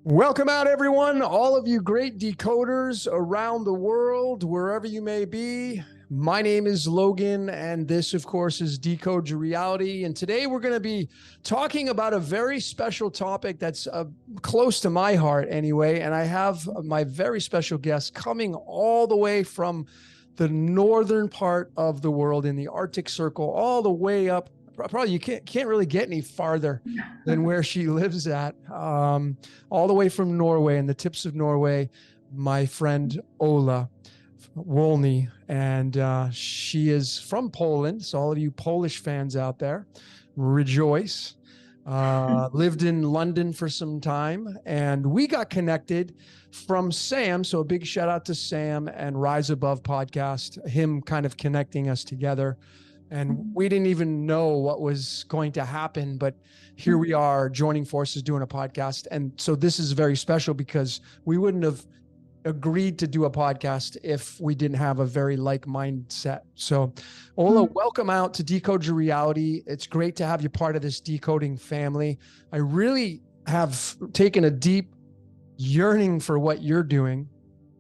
Welcome out, everyone. All of you great decoders around the world, wherever you may be. My name is Logan, and this, of course, is Decode Your Reality. And today we're going to be talking about a very special topic that's close to my heart anyway. And I have my very special guest coming all the way from the northern part of the world in the Arctic Circle, all the way up. Probably you can't really get any farther than where she lives at. All the way from Norway and the tips of Norway, my friend Ola Wolny, and she is from Poland. So all of you Polish fans out there, rejoice. Lived in London for some time, and we got connected from Sam. So a big shout out to Sam and Rise Above podcast, him kind of connecting us together. And we didn't even know what was going to happen, but here we are joining forces doing a podcast. And so this is very special because we wouldn't have agreed to do a podcast if we didn't have a very like mindset. So Ola, welcome out to Decode Your Reality. It's great to have you part of this decoding family. I really have taken a deep yearning for what you're doing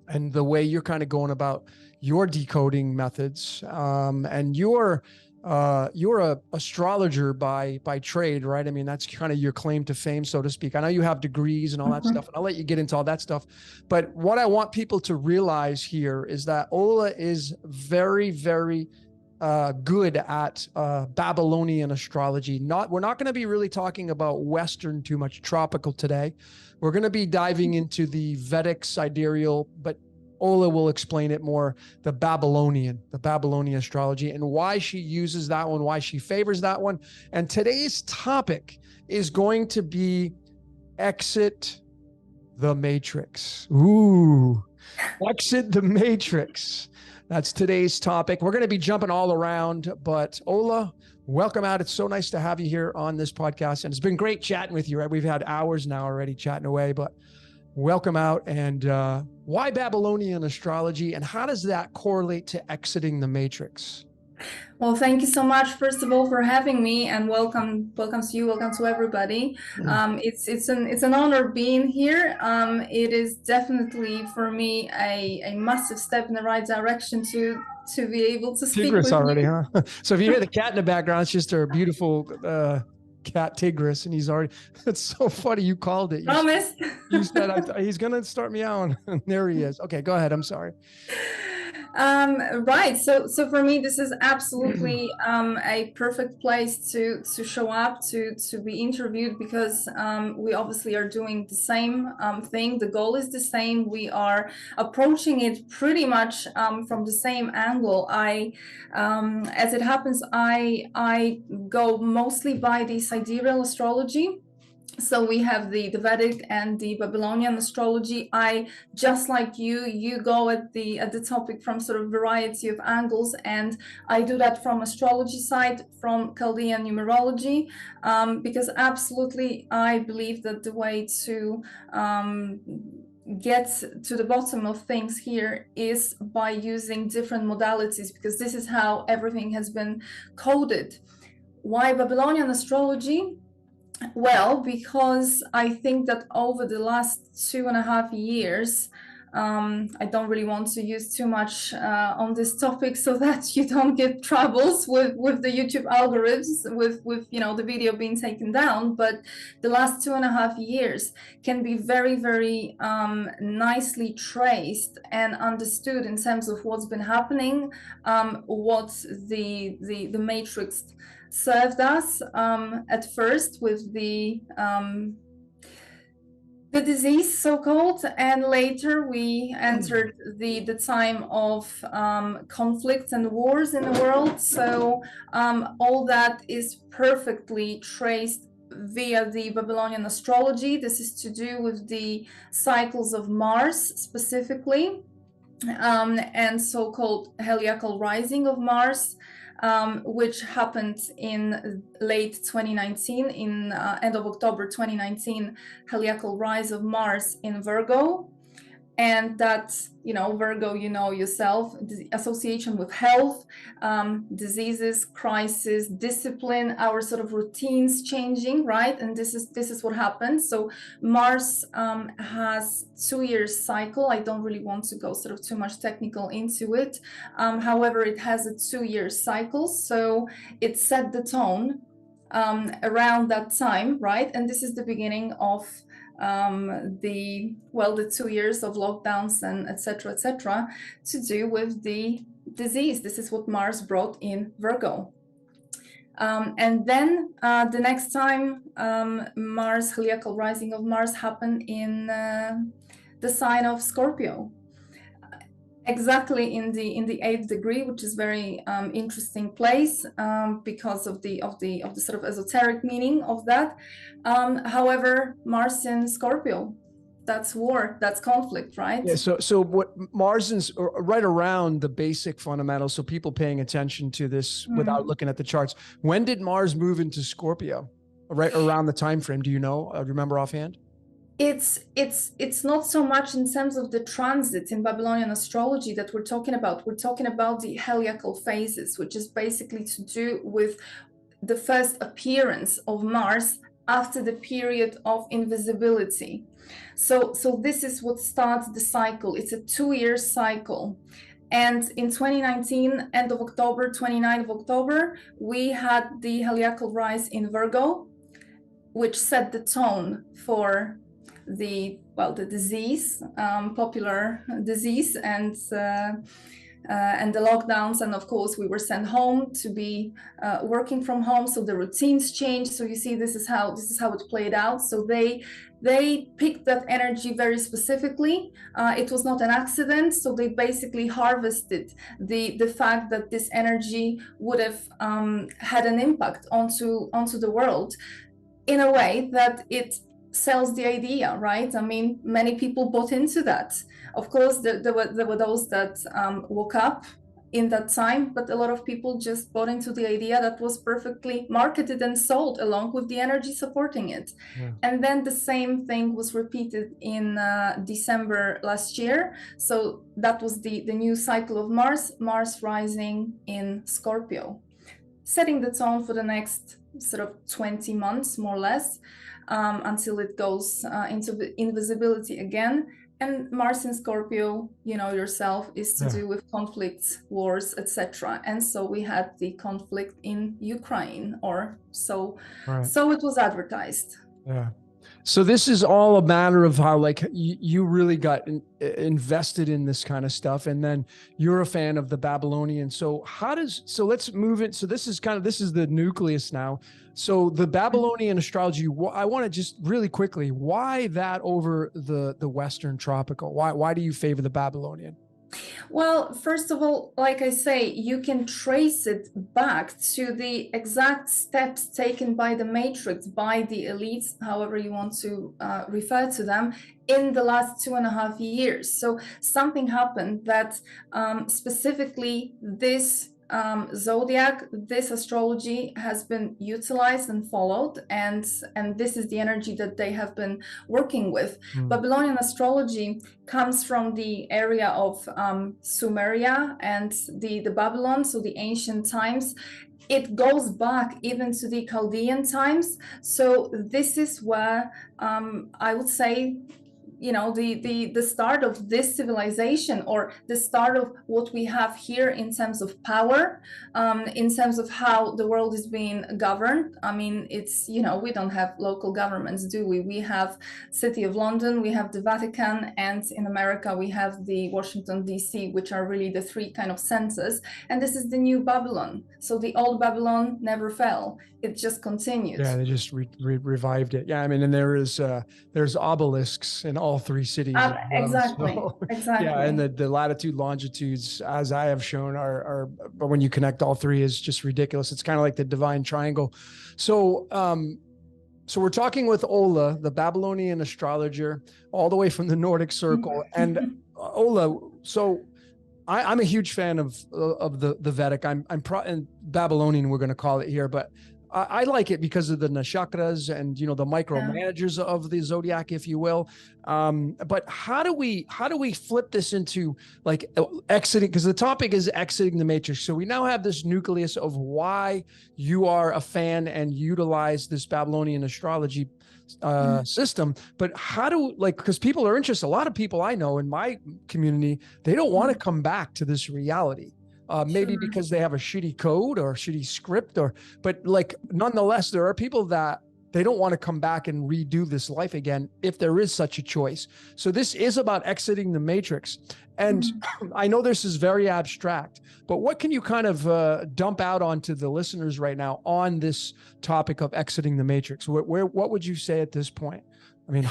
and the way you're kind of going about your decoding methods. And you're a astrologer by trade, right? I mean, that's kind of your claim to fame, so to speak. I know you have degrees and all that stuff, and I'll let you get into all that stuff. But what I want people to realize here is that Ola is very, very good at Babylonian astrology. We're not going to be really talking about Western too much, tropical today. We're going to be diving into the Vedic sidereal, but Ola will explain it more, the Babylonian astrology and why she uses that one, why she favors that one. And today's topic is going to be exit the matrix. Ooh, exit the matrix. That's today's topic. We're going to be jumping all around, but Ola, welcome out. It's so nice to have you here on this podcast. And it's been great chatting with you, right? We've had hours now already chatting away, but welcome out. And why Babylonian astrology, and how does that correlate to exiting the matrix? Well, thank you so much, first of all, for having me, and welcome to you, welcome to everybody. It's an honor being here. It is definitely for me a massive step in the right direction to be able to speak Tigris with already, you. huh? So if you hear the cat in the background, it's just our beautiful cat Tigris, and he's already. It's so funny you called it. Promise. You said he's gonna start meowing, and there he is. Okay, go ahead. I'm sorry. Right. So for me, this is absolutely a perfect place to show up, to be interviewed, because we obviously are doing the same thing. The goal is the same. We are approaching it pretty much from the same angle. As it happens, I go mostly by the sidereal astrology. So we have the Vedic and the Babylonian astrology. I, just like you go at the topic from sort of variety of angles, and I do that from astrology side, from Chaldean numerology, because absolutely I believe that the way to get to the bottom of things here is by using different modalities, because this is how everything has been coded. Why Babylonian astrology? Well, because I think that over the last 2.5 years, I don't really want to use too much on this topic so that you don't get troubles with the YouTube algorithms, with the video being taken down. But the last 2.5 years can be very, very nicely traced and understood in terms of what's been happening, what the matrix served us at first with the disease, so-called, and later we entered the time of conflicts and wars in the world. So all that is perfectly traced via the Babylonian astrology. This is to do with the cycles of Mars specifically, and so-called heliacal rising of Mars, which happened in late 2019, in end of October 2019, heliacal rise of Mars in Virgo. And that, Virgo, yourself, the association with health, diseases, crisis, discipline, our sort of routines changing, right? And this is what happens. So Mars has 2 years cycle. I don't really want to go sort of too much technical into it. However, it has a 2 year cycle. So it set the tone around that time, right? And this is the beginning of the 2 years of lockdowns and etc., to do with the disease. This is what Mars brought in Virgo. And then the next time Mars, heliacal rising of Mars, happened in the sign of Scorpio, exactly in the 8th degree, which is very interesting place because of the sort of esoteric meaning of that. However, Mars in Scorpio, that's war, that's conflict, right? Yeah. So what Mars is right around the basic fundamentals. So people paying attention to this without looking at the charts. When did Mars move into Scorpio? Right around the time frame. Do you know? Remember offhand? It's not so much in terms of the transit in Babylonian astrology that we're talking about. We're talking about the heliacal phases, which is basically to do with the first appearance of Mars after the period of invisibility. So this is what starts the cycle. It's a 2-year cycle. And in 2019, end of October, 29th of October, we had the heliacal rise in Virgo, which set the tone for the disease, popular disease, and the lockdowns. And of course, we were sent home to be working from home. So the routines changed. So you see, this is how it played out. So they picked that energy very specifically. It was not an accident. So they basically harvested the fact that this energy would have had an impact onto the world in a way that it sells the idea, right? I mean, many people bought into that. Of course, there were those that woke up in that time, but a lot of people just bought into the idea that was perfectly marketed and sold along with the energy supporting it. Yeah. And then the same thing was repeated in December last year. So that was the new cycle of Mars rising in Scorpio, setting the tone for the next sort of 20 months, more or less, until it goes into the invisibility again. And Mars in Scorpio, yourself, is to do with conflicts, wars, etc. And so we had the conflict in Ukraine, or so. Right. So it was advertised. Yeah. So this is all a matter of how, like, you really got invested in this kind of stuff, and then you're a fan of the Babylonian. So let's move it. So this is the nucleus now. So the Babylonian astrology, I want to just really quickly, why that over the Western tropical? Why do you favor the Babylonian? Well, first of all, like I say, you can trace it back to the exact steps taken by the matrix, by the elites, however you want to refer to them, in the last 2.5 years. So something happened that specifically this zodiac, this astrology has been utilized and followed, and this is the energy that they have been working with. Babylonian astrology comes from the area of Sumeria and the Babylon, so the ancient times. It goes back even to the Chaldean times. So this is where I would say, the start of this civilization, or the start of what we have here in terms of power, in terms of how the world is being governed. I mean, it's, we don't have local governments, do we? We have City of London, we have the Vatican, and in America, we have the Washington, D.C., which are really the three kind of centers. And this is the new Babylon. So the old Babylon never fell. It just continued. Yeah, they just revived it. Yeah, I mean, and there's obelisks in all three cities. Exactly. Exactly. Yeah, and the latitude, longitudes, as I have shown, are when you connect all three, is just ridiculous. It's kind of like the divine triangle. So, so we're talking with Ola, the Babylonian astrologer, all the way from the Nordic Circle. And Ola, so I'm a huge fan of the Vedic. I'm and Babylonian, we're going to call it here, but I like it because of the nakshatras and, you know, the micromanagers of the zodiac, if you will. But how do we flip this into like exiting? Because the topic is exiting the matrix. So we now have this nucleus of why you are a fan and utilize this Babylonian astrology system. But how do, like, because people are interested, a lot of people I know in my community, they don't want to come back to this reality. Maybe because they have a shitty code or a shitty script, but like, nonetheless, there are people that they don't want to come back and redo this life again if there is such a choice. So this is about exiting the matrix. And I know this is very abstract, but what can you kind of dump out onto the listeners right now on this topic of exiting the matrix? What would you say at this point? I mean,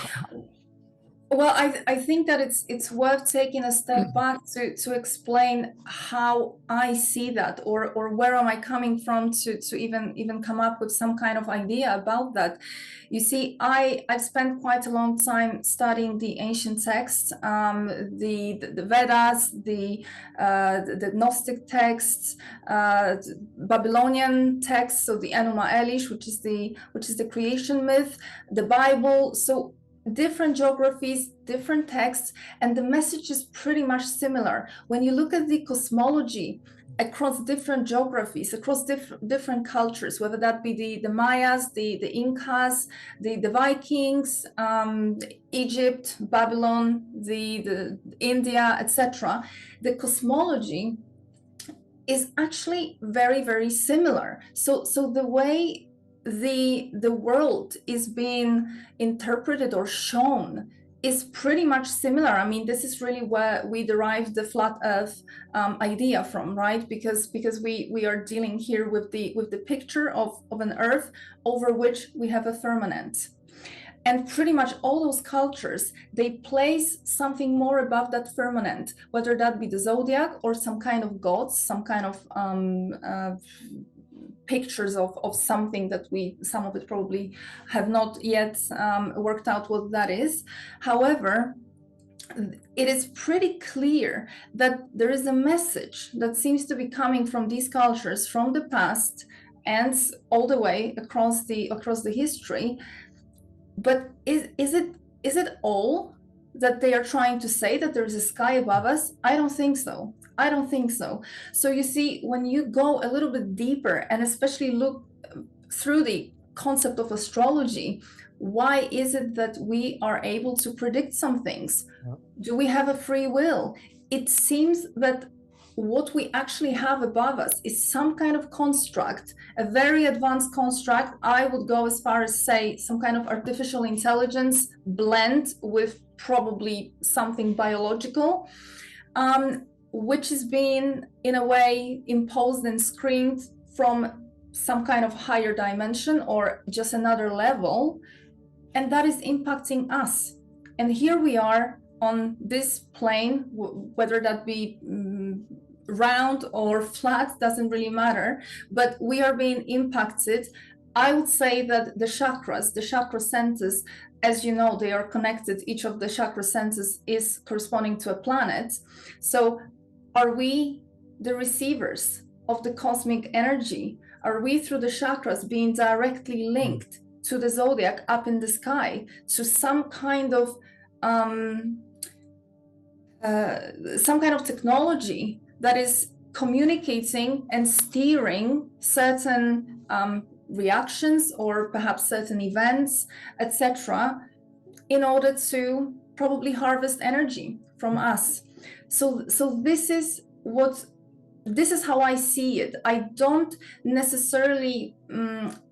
well, I think that it's worth taking a step back to explain how I see that, or where am I coming from to even come up with some kind of idea about that. You see, I've spent quite a long time studying the ancient texts, the Vedas, the Gnostic texts, Babylonian texts, so the Enuma Elish, which is the creation myth, the Bible. So different geographies, different texts, and the message is pretty much similar. When you look at the cosmology across different geographies, across different cultures, whether that be the Mayas, the Incas, the Vikings, Egypt, Babylon, the India, etc., the cosmology is actually very, very similar. So the way the world is being interpreted or shown is pretty much similar. I mean, this is really where we derive the flat earth idea from, right? Because we are dealing here with the picture of an earth over which we have a firmament. And pretty much all those cultures, they place something more above that firmament, whether that be the zodiac or some kind of gods, some kind of pictures of something that some of it probably have not yet worked out what that is. However, it is pretty clear that there is a message that seems to be coming from these cultures from the past and all the way across the history. But is it all that they are trying to say, that there's a sky above us? I don't think so. I don't think so. So you see, when you go a little bit deeper and especially look through the concept of astrology, why is it that we are able to predict some things? Yeah. Do we have a free will? It seems that what we actually have above us is some kind of construct, a very advanced construct. I would go as far as say some kind of artificial intelligence blend with probably something biological, which is being in a way imposed and screened from some kind of higher dimension or just another level, and that is impacting us. And here we are on this plane, whether that be round or flat, doesn't really matter, but we are being impacted. I would say that the chakras, the chakra centers, as you know, they are connected. Each of the chakra centers is corresponding to a planet. So are we the receivers of the cosmic energy? Are we, through the chakras, being directly linked to the zodiac up in the sky, to some kind of technology that is communicating and steering certain reactions or perhaps certain events, etc., in order to probably harvest energy from us? So this is how I see it. I don't necessarily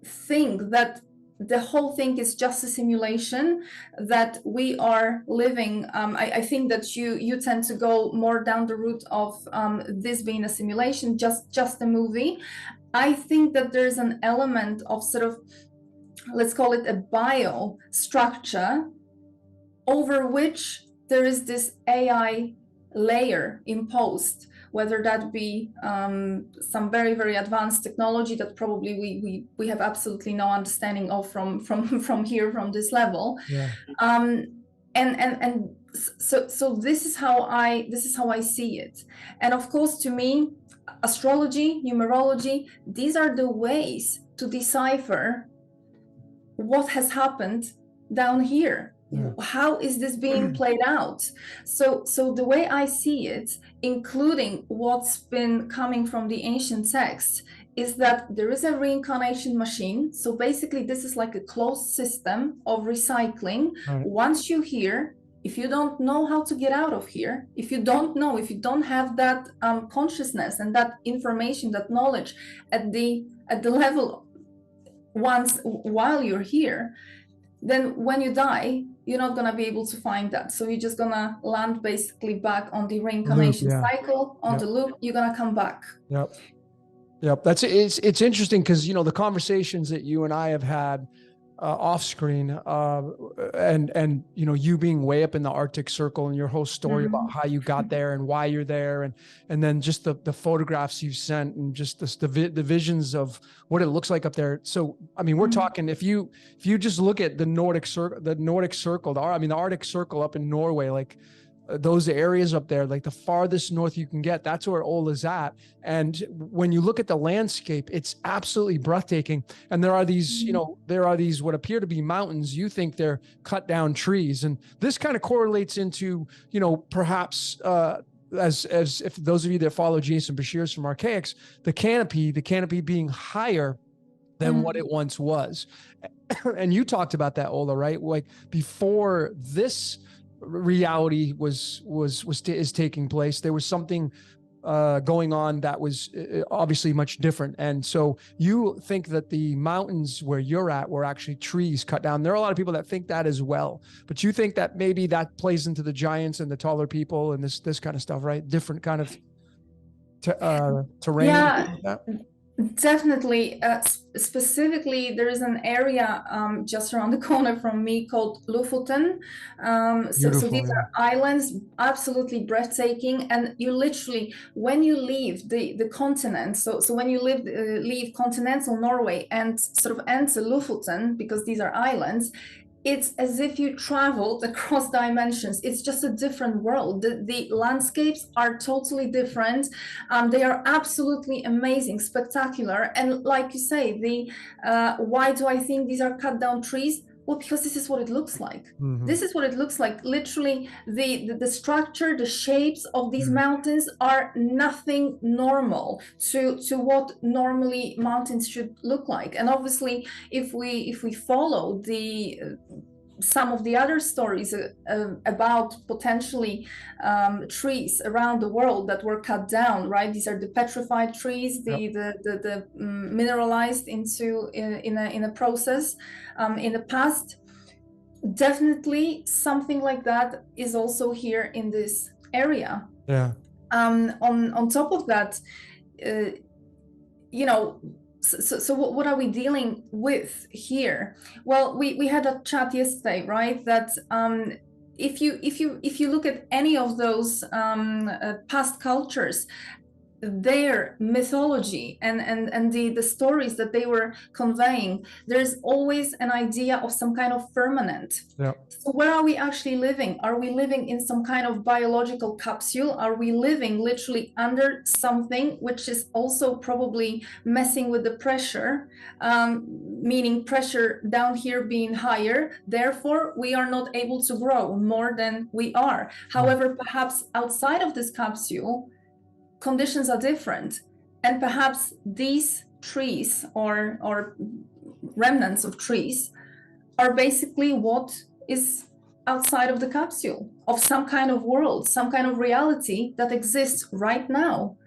think that the whole thing is just a simulation, that we are living. I think that you tend to go more down the route of this being a simulation, just a movie. I think that there's an element of sort of, let's call it a bio structure, over which there is this AI layer imposed, whether that be some very, very advanced technology that probably we have absolutely no understanding of from here, from this level. Yeah. And so this is how I see it. And of course, to me, astrology, numerology, these are the ways to decipher what has happened down here. Yeah. How is this being played out? So the way I see it, including what's been coming from the ancient texts, is that there is a reincarnation machine. So basically, this is like a closed system of recycling. Right. Once you're here, if you don't know how to get out of here, if you don't have that consciousness and that information, that knowledge at the level while you're here, then when you die, you're not going to be able to find that. So you're just going to land basically back on the reincarnation cycle, on the loop. You're going to come back. Yep. It's interesting because, you know, the conversations that you and I have had off screen, and you know, you being way up in the Arctic Circle and your whole story about how you got there and why you're there, and then just the photographs you've sent and just the visions of what it looks like up there. So I mean, we're talking, if you just look at the Arctic Circle, the Arctic Circle up in Norway, like those areas up there, like the farthest north you can get, that's where Ola's at. And when you look at the landscape, it's absolutely breathtaking. And there are these, you know, what appear to be mountains. You think they're cut down trees. And this kind of correlates into, you know, perhaps, as if those of you that follow Jason Bashir's from Archaics, the canopy being higher than what it once was. And you talked about that, Ola, right? Like before this reality is taking place, there was something going on that was obviously much different. And so you think that the mountains where you're at were actually trees cut down. There are a lot of people that think that as well, but you think that maybe that plays into the giants and the taller people and this kind of stuff, right? Different kind of terrain. Yeah. Definitely. Specifically, there is an area just around the corner from me called Lofoten. So these are islands, absolutely breathtaking. And you literally, when you leave the continent, so when you leave continental Norway and sort of enter Lofoten, because these are islands, it's as if you traveled across dimensions. It's just a different world. The landscapes are totally different. They are absolutely amazing, spectacular. And like you say, why do I think these are cut down trees? Well, because this is what it looks like. This is what it looks like. Literally, the structure, the shapes of these mountains are nothing normal to what normally mountains should look like. And obviously, if we follow some of the other stories about potentially trees around the world that were cut down, right? These are the petrified trees, the mineralized in a process in the past. Definitely something like that is also here in this area. Yeah. On top of that, you know, so what are we dealing with here? Well, we had a chat yesterday, right? That if you look at any of those past cultures, their mythology and the stories that they were conveying, there's always an idea of some kind of firmament. Yeah. So where are we actually living? Are we living in some kind of biological capsule? Are we living literally under something which is also probably messing with the pressure, meaning pressure down here being higher, therefore we are not able to grow more than we are. However, perhaps outside of this capsule, conditions are different, and perhaps these trees or remnants of trees are basically what is outside of the capsule of some kind of world, some kind of reality that exists right now,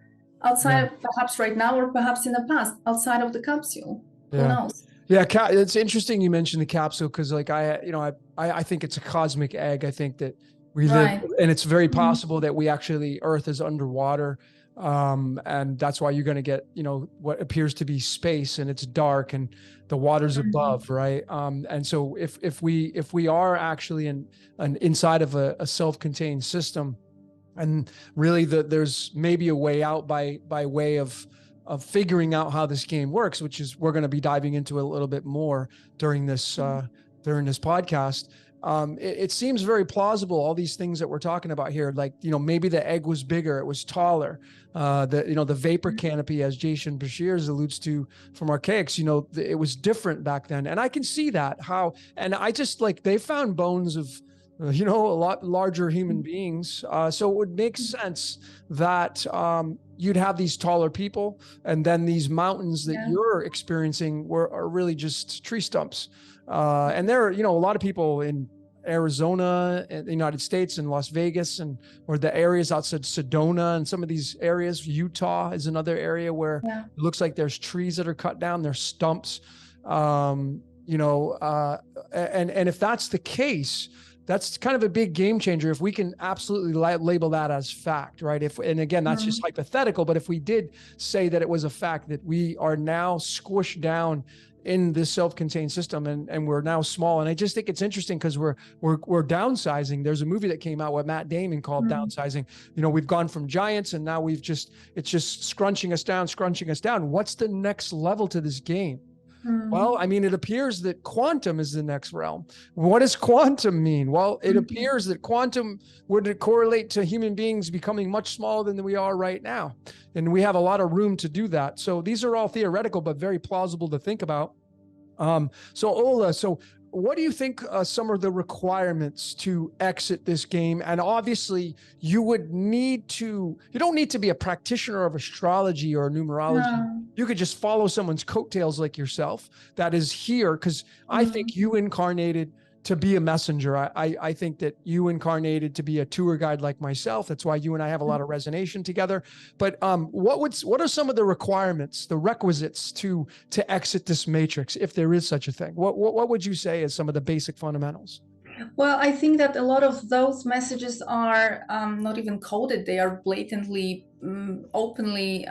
outside perhaps right now or perhaps in the past, outside of the capsule. Who knows? Yeah, it's interesting you mentioned the capsule, because like I think it's a cosmic egg. I think that we live, and it's very possible that we actually, Earth is underwater. And that's why you're going to get, you know, what appears to be space, and it's dark and the water's above, right? And so if we are actually inside of a self-contained system, and really there's maybe a way out by way of figuring out how this game works, which is we're going to be diving into a little bit more during this podcast. it seems very plausible, all these things that we're talking about here, like, maybe the egg was bigger, it was taller, the vapor canopy, as Jason Bashir alludes to from Archaics, it was different back then. And I can see that and I just they found bones of, a lot larger human beings. So it would make sense that you'd have these taller people, and then these mountains that you're experiencing are really just tree stumps. And there are, a lot of people in Arizona and the United States and Las Vegas or the areas outside Sedona and some of these areas. Utah is another area where it looks like there's trees that are cut down, there's stumps. And if that's the case, that's kind of a big game changer if we can absolutely label that as fact, right? And again, that's just hypothetical, but if we did say that it was a fact that we are now squished down in this self-contained system and we're now small. And I just think it's interesting because we're downsizing. There's a movie that came out with Matt Damon called Downsizing. We've gone from giants and now it's just scrunching us down. What's the next level to this game? Well, I mean, it appears that quantum is the next realm. What does quantum mean? Well, it appears that quantum would correlate to human beings becoming much smaller than we are right now. And we have a lot of room to do that. So these are all theoretical, but very plausible to think about. So Ola, what do you think some of the requirements to exit this game? And obviously you don't need to be a practitioner of astrology or numerology. No. You could just follow someone's coattails like yourself that is here, because I think you incarnated to be a messenger. I think that you incarnated to be a tour guide like myself. That's why you and I have a lot of resonation together. But what are some of the requirements, the requisites to exit this matrix, if there is such a thing? What would you say as some of the basic fundamentals? Well, I think that a lot of those messages are not even coded. They are blatantly, openly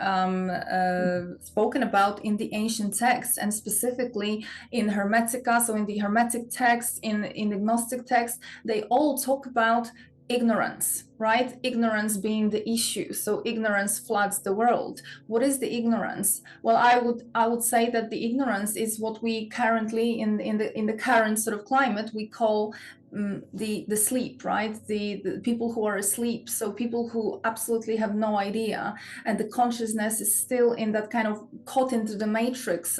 spoken about in the ancient texts, and specifically in Hermetica. So in the Hermetic text, in the Gnostic text, they all talk about ignorance, right? Ignorance being the issue. So ignorance floods the world. What is the ignorance? Well, I would say that the ignorance is what we currently in the current sort of climate we call the sleep, right? The people who are asleep. So people who absolutely have no idea, and the consciousness is still in that kind of caught into the matrix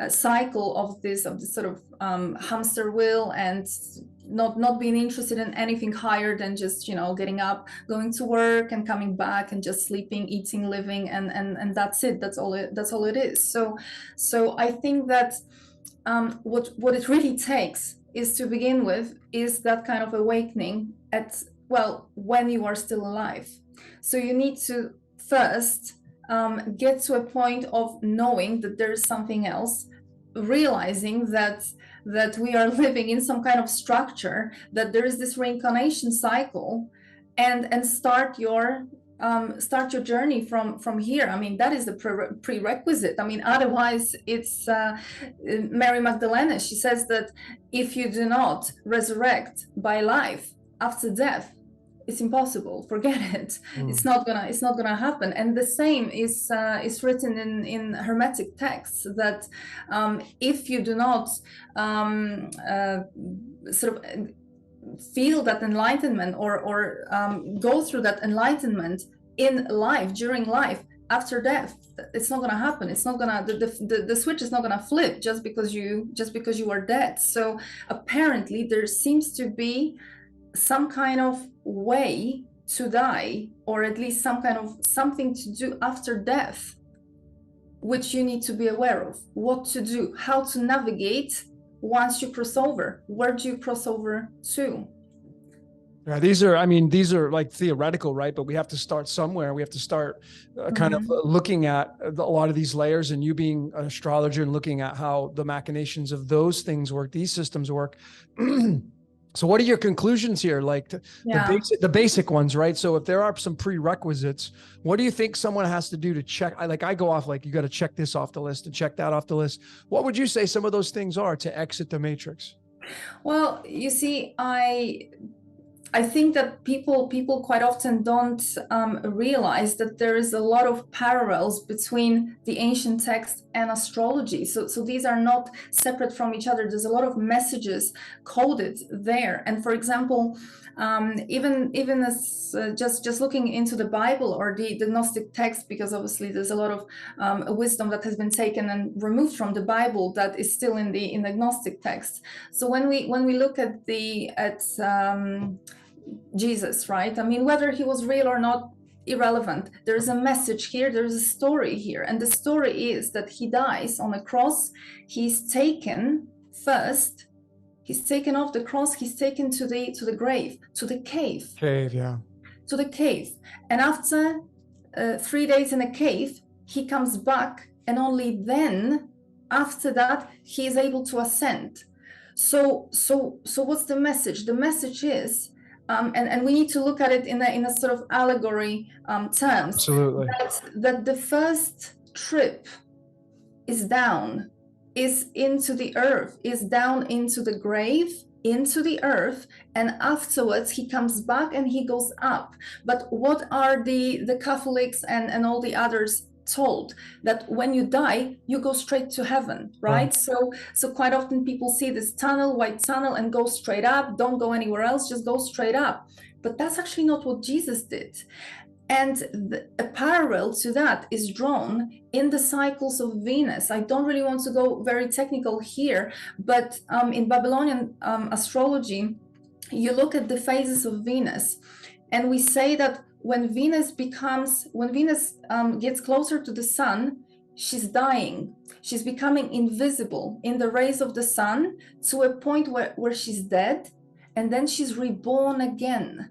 cycle of this sort of hamster wheel, and not being interested in anything higher than just getting up, going to work, and coming back, and just sleeping, eating, living, and that's it. That's all it is. So I think that what it really takes is, to begin with, is that kind of awakening when you are still alive. So you need to first get to a point of knowing that there is something else, realizing that we are living in some kind of structure, that there is this reincarnation cycle, and start your journey from here. I mean, that is the prerequisite. I mean, otherwise it's Mary Magdalene. She says that if you do not resurrect by life after death, it's impossible. Forget it. It's not gonna happen. And the same is written in Hermetic texts, that if you do not sort of feel that enlightenment or go through that enlightenment in life, during life, after death, it's not going to happen. It's not going to, the switch is not going to flip just because you are dead. So apparently there seems to be some kind of way to die, or at least some kind of something to do after death, which you need to be aware of. What to do, how to navigate once you cross over. Where do you cross over to? Yeah, these are like theoretical, right? But we have to start somewhere. We have to start kind of looking at a lot of these layers, and you being an astrologer and looking at how the machinations of those things work, these systems work. So what are your conclusions here? Like the basic ones, right? So if there are some prerequisites, what do you think someone has to do to check? I go off like, you got to check this off the list and check that off the list. What would you say some of those things are to exit the matrix? Well, you see, I think that people quite often don't realize that there is a lot of parallels between the ancient text and astrology. So these are not separate from each other. There's a lot of messages coded there. And for example, even as just looking into the Bible or the Gnostic text, because obviously there's a lot of wisdom that has been taken and removed from the Bible that is still in the Gnostic text. So when we look at Jesus, right? I mean, whether he was real or not, irrelevant. There's a message here, there's a story here. And the story is that he dies on a cross. He's taken first, he's taken off the cross, he's taken to the grave, to the cave. Cave, yeah. To the cave. And after 3 days in a cave, he comes back, and only then, after that, he is able to ascend. So what's the message? The message is, and we need to look at it in a sort of allegory terms. Absolutely. That the first trip is down, is into the earth, is down into the grave, into the earth, and afterwards he comes back and he goes up. But what are the Catholics and all the others told? That when you die, you go straight to heaven, right? So quite often people see this tunnel, white tunnel, and go straight up, don't go anywhere else, just go straight up. But that's actually not what Jesus did. And a parallel to that is drawn in the cycles of Venus. I don't really want to go very technical here, but in Babylonian astrology, you look at the phases of Venus, and we say that when Venus gets closer to the sun, she's dying. She's becoming invisible in the rays of the sun to a point where she's dead, and then she's reborn again.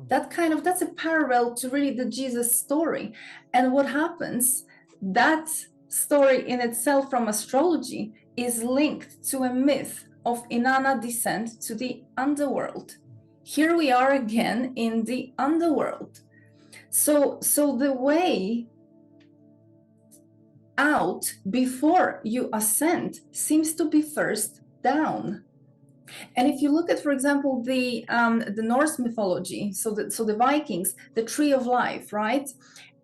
That's a parallel to really the Jesus story. And what happens, that story in itself from astrology is linked to a myth of Inanna descent to the underworld. Here we are again in the underworld. So the way out before you ascend seems to be first down. And if you look at, for example, the Norse mythology, so the Vikings, the tree of life, right?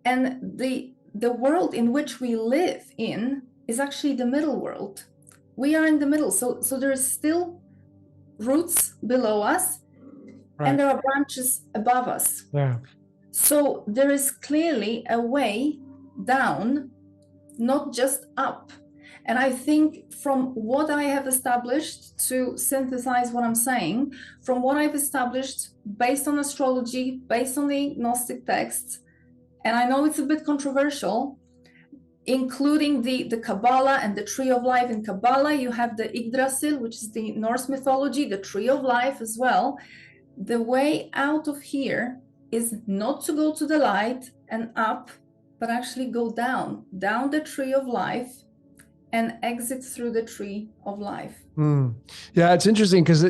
And the world in which we live in is actually the middle world. We are in the middle. So there's still roots below us, right, and there are branches above us. Yeah. So there is clearly a way down, not just up. And I think from what I have established, to synthesize what I'm saying, from what I've established based on astrology, based on the Gnostic texts, and I know it's a bit controversial, including the Kabbalah and the tree of life. In Kabbalah, you have the Yggdrasil, which is the Norse mythology, the tree of life as well. The way out of here is not to go to the light and up, but actually go down the tree of life and exit through the tree of life. Yeah, it's interesting because,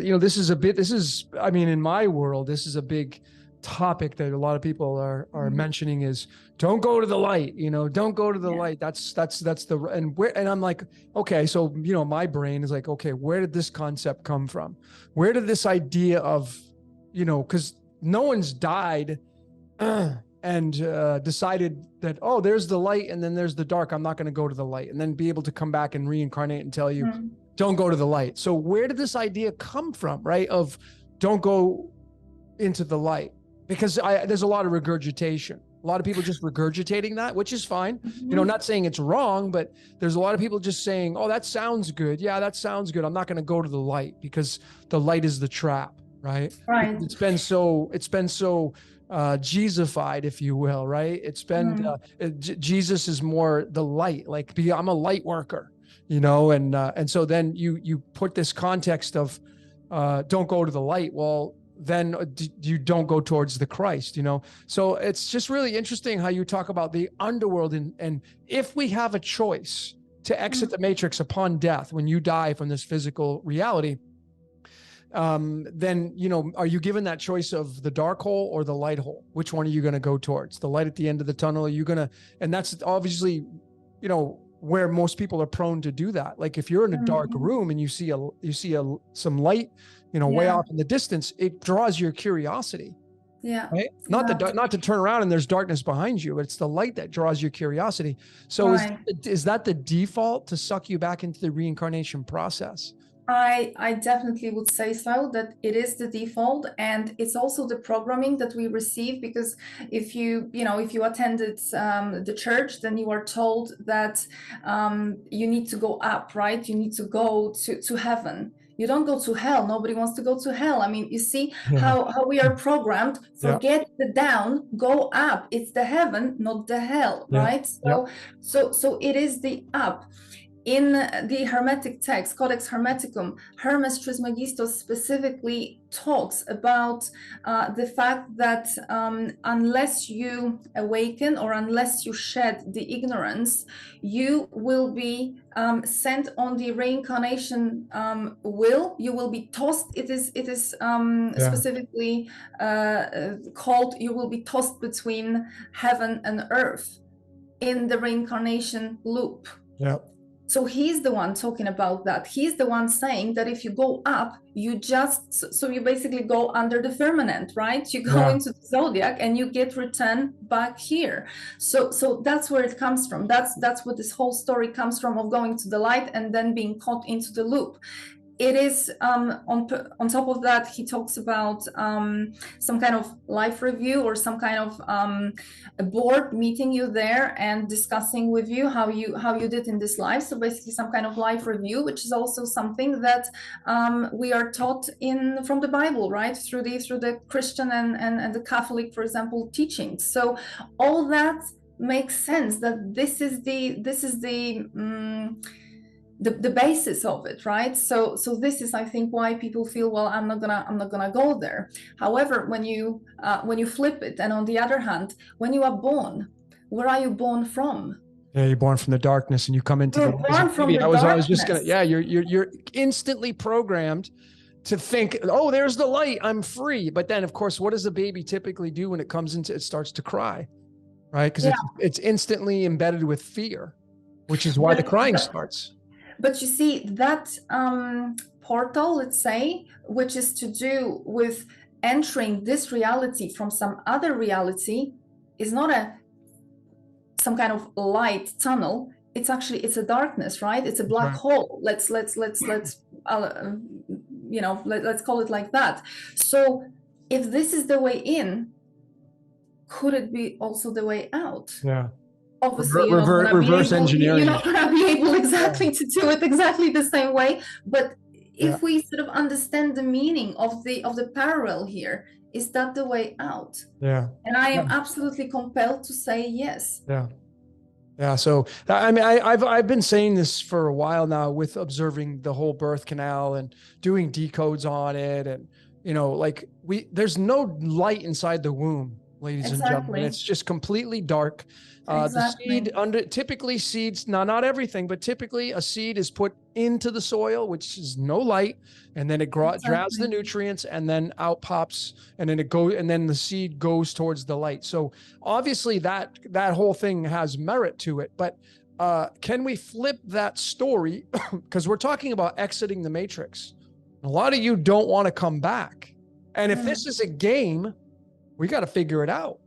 I mean, in my world, this is a big topic that a lot of people are mentioning is don't go to the light, don't go to the light. And I'm like, okay, so, my brain is like, okay, where did this concept come from? Where did this idea of, because no one's died and decided that, oh, there's the light and then there's the dark, I'm not going to go to the light, and then be able to come back and reincarnate and tell you, don't go to the light. So where did this idea come from, right? Of don't go into the light? Because there's a lot of regurgitation. A lot of people just regurgitating that, which is fine. Not saying it's wrong, but there's a lot of people just saying, oh, that sounds good. Yeah, that sounds good. I'm not going to go to the light because the light is the trap, right? Right. It's been so Jesusified, if you will, right? It's been Jesus is more the light, like I'm a light worker, and so then you put this context of don't go to the light. Well, then you don't go towards the Christ, So it's just really interesting how you talk about the underworld, and if we have a choice to exit the matrix upon death, when you die from this physical reality, then, are you given that choice of the dark hole or the light hole? Which one are you going to go towards? The light at the end of the tunnel? Are you going to, and that's obviously, where most people are prone to do that. Like if you're in a dark room and you see some light, way Yeah. off in the distance, it draws your curiosity. Yeah. Right? Not Exactly. to turn around and there's darkness behind you, but it's the light that draws your curiosity. So Right. is that the default to suck you back into the reincarnation process? I definitely would say so, that it is the default, and it's also the programming that we receive, because if you attended the church, then you are told that you need to go up, right? You need to go to heaven. You don't go to hell. Nobody wants to go to hell. I mean, you see Yeah. how we are programmed. Yeah. Forget the down, go up. It's the heaven, not the hell, Yeah. right? Yeah. So it is the up. In the Hermetic text, Codex Hermeticum, Hermes Trismegistus specifically talks about the fact that unless you awaken, or unless you shed the ignorance, you will be sent on the reincarnation wheel. You will be tossed. It is specifically called, you will be tossed between heaven and earth in the reincarnation loop. Yeah. So he's the one talking about that. He's the one saying that if you go up, you basically go under the firmament, right? You go into the zodiac and you get returned back here. So that's where it comes from. That's what this whole story comes from, of going to the light and then being caught into the loop. It is on top of that, he talks about some kind of life review, or some kind of a board meeting you there and discussing with you how you did in this life. So basically some kind of life review, which is also something that we are taught from the Bible, right? Through the Christian and the Catholic, for example, teachings. So all that makes sense, that this is the basis of it, right? So this is, I think, why people feel, well, I'm not gonna go there. However, when you flip it, and on the other hand, when you are born, where are you born from? Yeah, you're born from the darkness and you come into You're the born from the I was just gonna, darkness. you're instantly programmed to think, oh, there's the light, I'm free. But then, of course, what does a baby typically do when it comes into, it starts to cry, right? Because it's instantly embedded with fear, which is why the crying starts. But you see, that portal, let's say, which is to do with entering this reality from some other reality, is not some kind of light tunnel. It's a darkness, right? It's a black hole. Let's call it like that. So if this is the way in, could it be also the way out? Yeah. Obviously, reverse engineering. You're not going to be able exactly to do it exactly the same way. But if we sort of understand the meaning of the parallel here, is that the way out? Yeah. And I am absolutely compelled to say yes. Yeah. Yeah. So, I mean, I've been saying this for a while now, with observing the whole birth canal and doing decodes on it. And, there's no light inside the womb, ladies and gentlemen. It's just completely dark. The seed typically seeds, not everything, but typically a seed is put into the soil, which is no light, and then it grabs the nutrients, and then out pops, and then the seed goes towards the light. So obviously that whole thing has merit to it. But can we flip that story? Because we're talking about exiting the matrix. A lot of you don't want to come back. And if this is a game, we got to figure it out,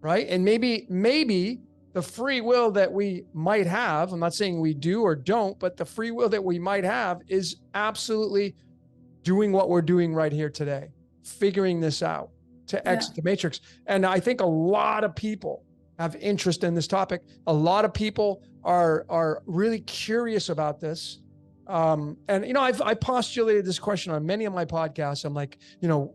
right? And maybe the free will that we might have, I'm not saying we do or don't, but the free will that we might have is absolutely doing what we're doing right here today, figuring this out to exit the matrix. And I think a lot of people have interest in this topic. A lot of people are really curious about this. I postulated this question on many of my podcasts. I'm like,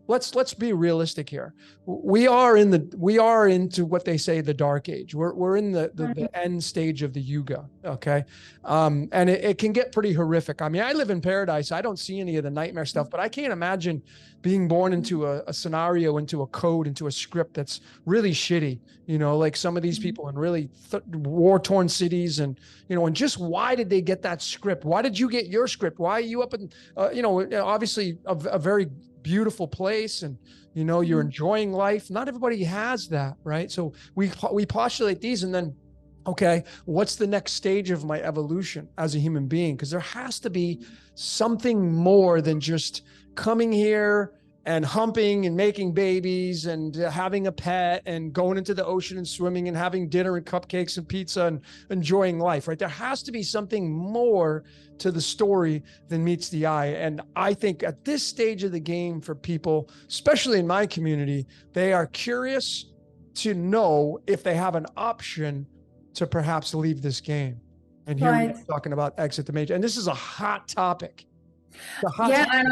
let's be realistic here. We are into what they say the dark age. We're in the end stage of the Yuga. Okay. And it can get pretty horrific. I mean, I live in paradise. I don't see any of the nightmare stuff, but I can't imagine being born into a scenario, into a code, into a script that's really shitty, like some of these people in really war-torn cities. And, and just why did they get that script? Why did you get your script? Why are you up in, obviously a very beautiful place, and, you're enjoying life. Not everybody has that, right? So we postulate these, and then okay, what's the next stage of my evolution as a human being? Because there has to be something more than just coming here and humping and making babies and having a pet and going into the ocean and swimming and having dinner and cupcakes and pizza and enjoying life, right? There has to be something more to the story than meets the eye. And I think at this stage of the game for people, especially in my community, they are curious to know if they have an option to perhaps leave this game. And here Right. we're talking about exit the major. And this is a hot topic. Yeah, and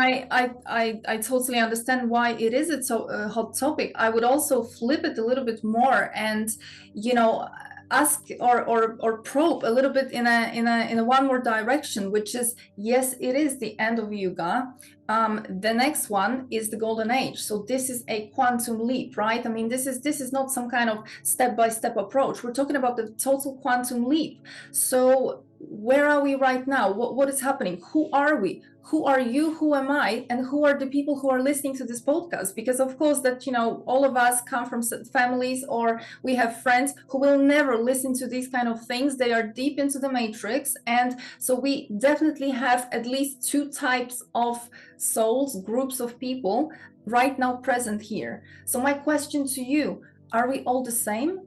I totally understand why it is a hot topic. I would also flip it a little bit more and, you know, ask or probe a little bit in a one more direction, which is, yes, it is the end of Yuga. The next one is the golden age. So this is a quantum leap, right? I mean, this is not some kind of step-by-step approach. We're talking about the total quantum leap. So where are we right now? What is happening? Who are we? Who are you? Who am I? And who are the people who are listening to this podcast? Because of course that, you know, all of us come from families or we have friends who will never listen to these kind of things. They are deep into the matrix. And so we definitely have at least two types of souls, groups of people right now present here. So my question to you, are we all the same?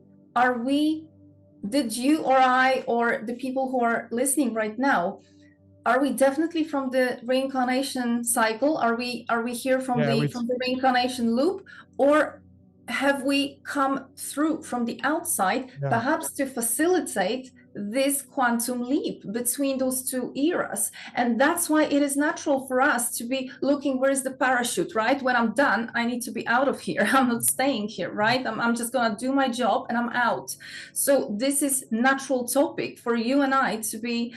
Did you or I or the people who are listening right now, are we definitely from the reincarnation cycle? Are we here from the reincarnation loop, or have we come through from the outside, perhaps to facilitate this quantum leap between those two eras? And that's why it is natural for us to be looking, where is the parachute, right? When I'm done, I need to be out of here. I'm not staying here, right? I'm just gonna do my job and I'm out. So this is natural topic for you and I to be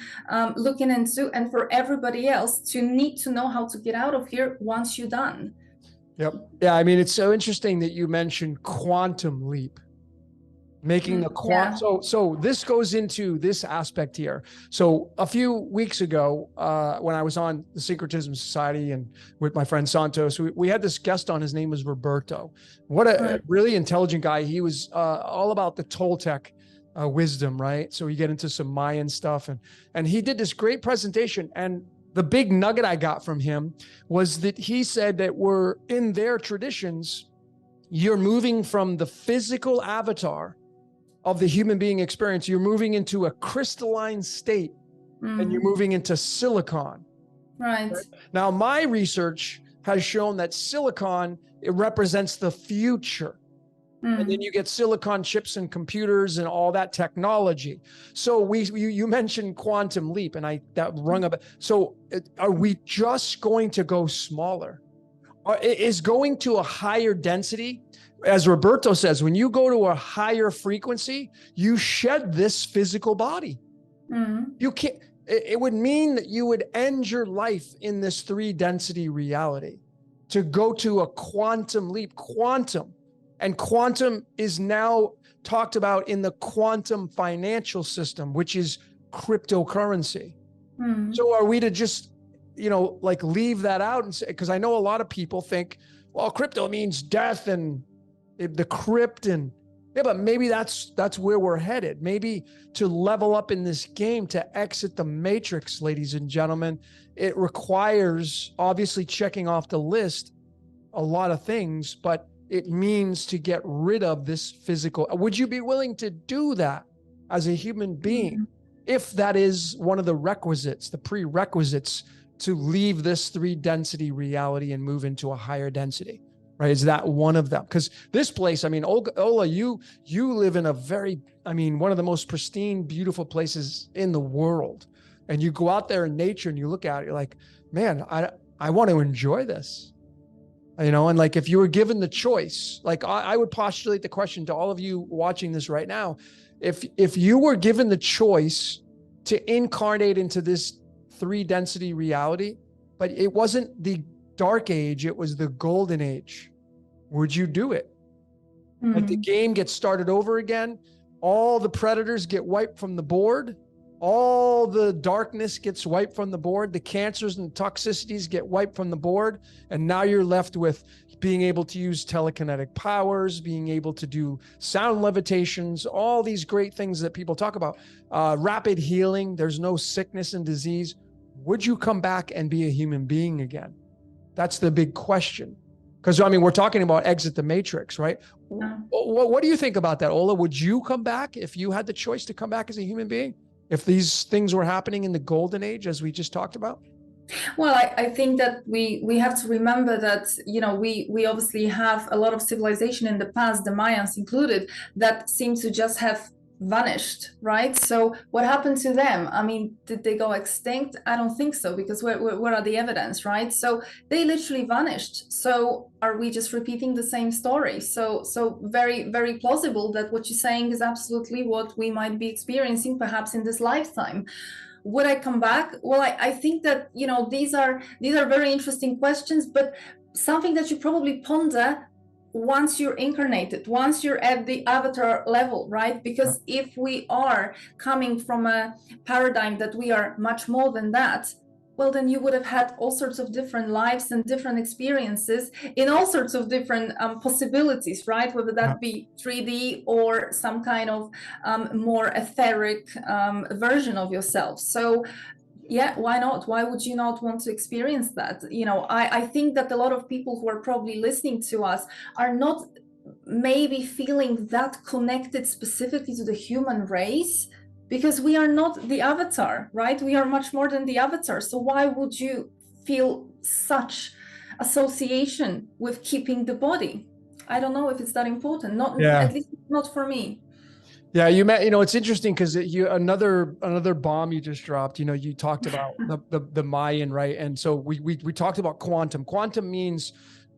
looking into, and for everybody else to need to know how to get out of here once you're done. Yep. Yeah. I mean, it's so interesting that you mentioned quantum leap, making the quantum. So this goes into this aspect here. So a few weeks ago, when I was on the Syncretism Society and with my friend Santos, we had this guest on. His name was Roberto. What a really intelligent guy. He was all about the Toltec wisdom, right? So you get into some Mayan stuff, and he did this great presentation. And the big nugget I got from him was that he said that we're in their traditions, you're moving from the physical avatar of the human being experience, you're moving into a crystalline state, and you're moving into silicon. Right. Now, my research has shown that silicon, it represents the future. And then you get silicon chips and computers and all that technology. So you mentioned quantum leap, and that rung up. So are we just going to go smaller? Is going to a higher density? As Roberto says, when you go to a higher frequency, you shed this physical body. You can't. It would mean that you would end your life in this 3-density reality to go to a quantum leap. And quantum is now talked about in the quantum financial system, which is cryptocurrency. So are we to just, like leave that out and say, because I know a lot of people think, well, crypto means death and the crypt, and but maybe that's where we're headed. Maybe to level up in this game, to exit the matrix, ladies and gentlemen, it requires obviously checking off the list a lot of things, but it means to get rid of this physical. Would you be willing to do that as a human being? If that is one of the requisites, the prerequisites to leave this 3-density reality and move into a higher density, right? Is that one of them? Because this place, I mean, Ola, you live in a very, one of the most pristine, beautiful places in the world. And you go out there in nature and you look at it, you're like, man, I want to enjoy this. And like, if you were given the choice, like I would postulate the question to all of you watching this right now. If you were given the choice to incarnate into this 3-density reality, but it wasn't the dark age, it was the golden age, would you do it? Like the game gets started over again, all the predators get wiped from the board, All the darkness gets wiped from the board. The cancers and toxicities get wiped from the board. And now you're left with being able to use telekinetic powers, being able to do sound levitations, all these great things that people talk about. Rapid healing. There's no sickness and disease. Would you come back and be a human being again? That's the big question. Because, I mean, we're talking about exit the matrix, right? Yeah. What do you think about that, Ola? Would you come back if you had the choice to come back as a human being? If these things were happening in the golden age, as we just talked about? Well, I think that we have to remember that, you know, we obviously have a lot of civilization in the past, the Mayans included, that seem to just have vanished, right? So what happened to them? I mean, did they go extinct? I don't think so, because what are the evidence, right? So they literally vanished. So are we just repeating the same story? So very, very plausible that what you're saying is absolutely what we might be experiencing perhaps in this lifetime. Would I come back? Well, I think that, you know, these are very interesting questions, but something that you probably ponder once you're incarnated, once you're at the avatar level, right? Because if we are coming from a paradigm that we are much more than that, well, then you would have had all sorts of different lives and different experiences in all sorts of different possibilities, right? Whether that be 3D or some kind of more etheric version of yourself. So yeah, why not? Why would you not want to experience that? You know, I think that a lot of people who are probably listening to us are not maybe feeling that connected specifically to the human race, because we are not the avatar, right? We are much more than the avatar. So why would you feel such association with keeping the body? I don't know if it's that important. Not at least not for me. Yeah, you met, you know, it's interesting because another bomb you just dropped, you know, you talked about the Mayan, right? And so we talked about quantum. Quantum means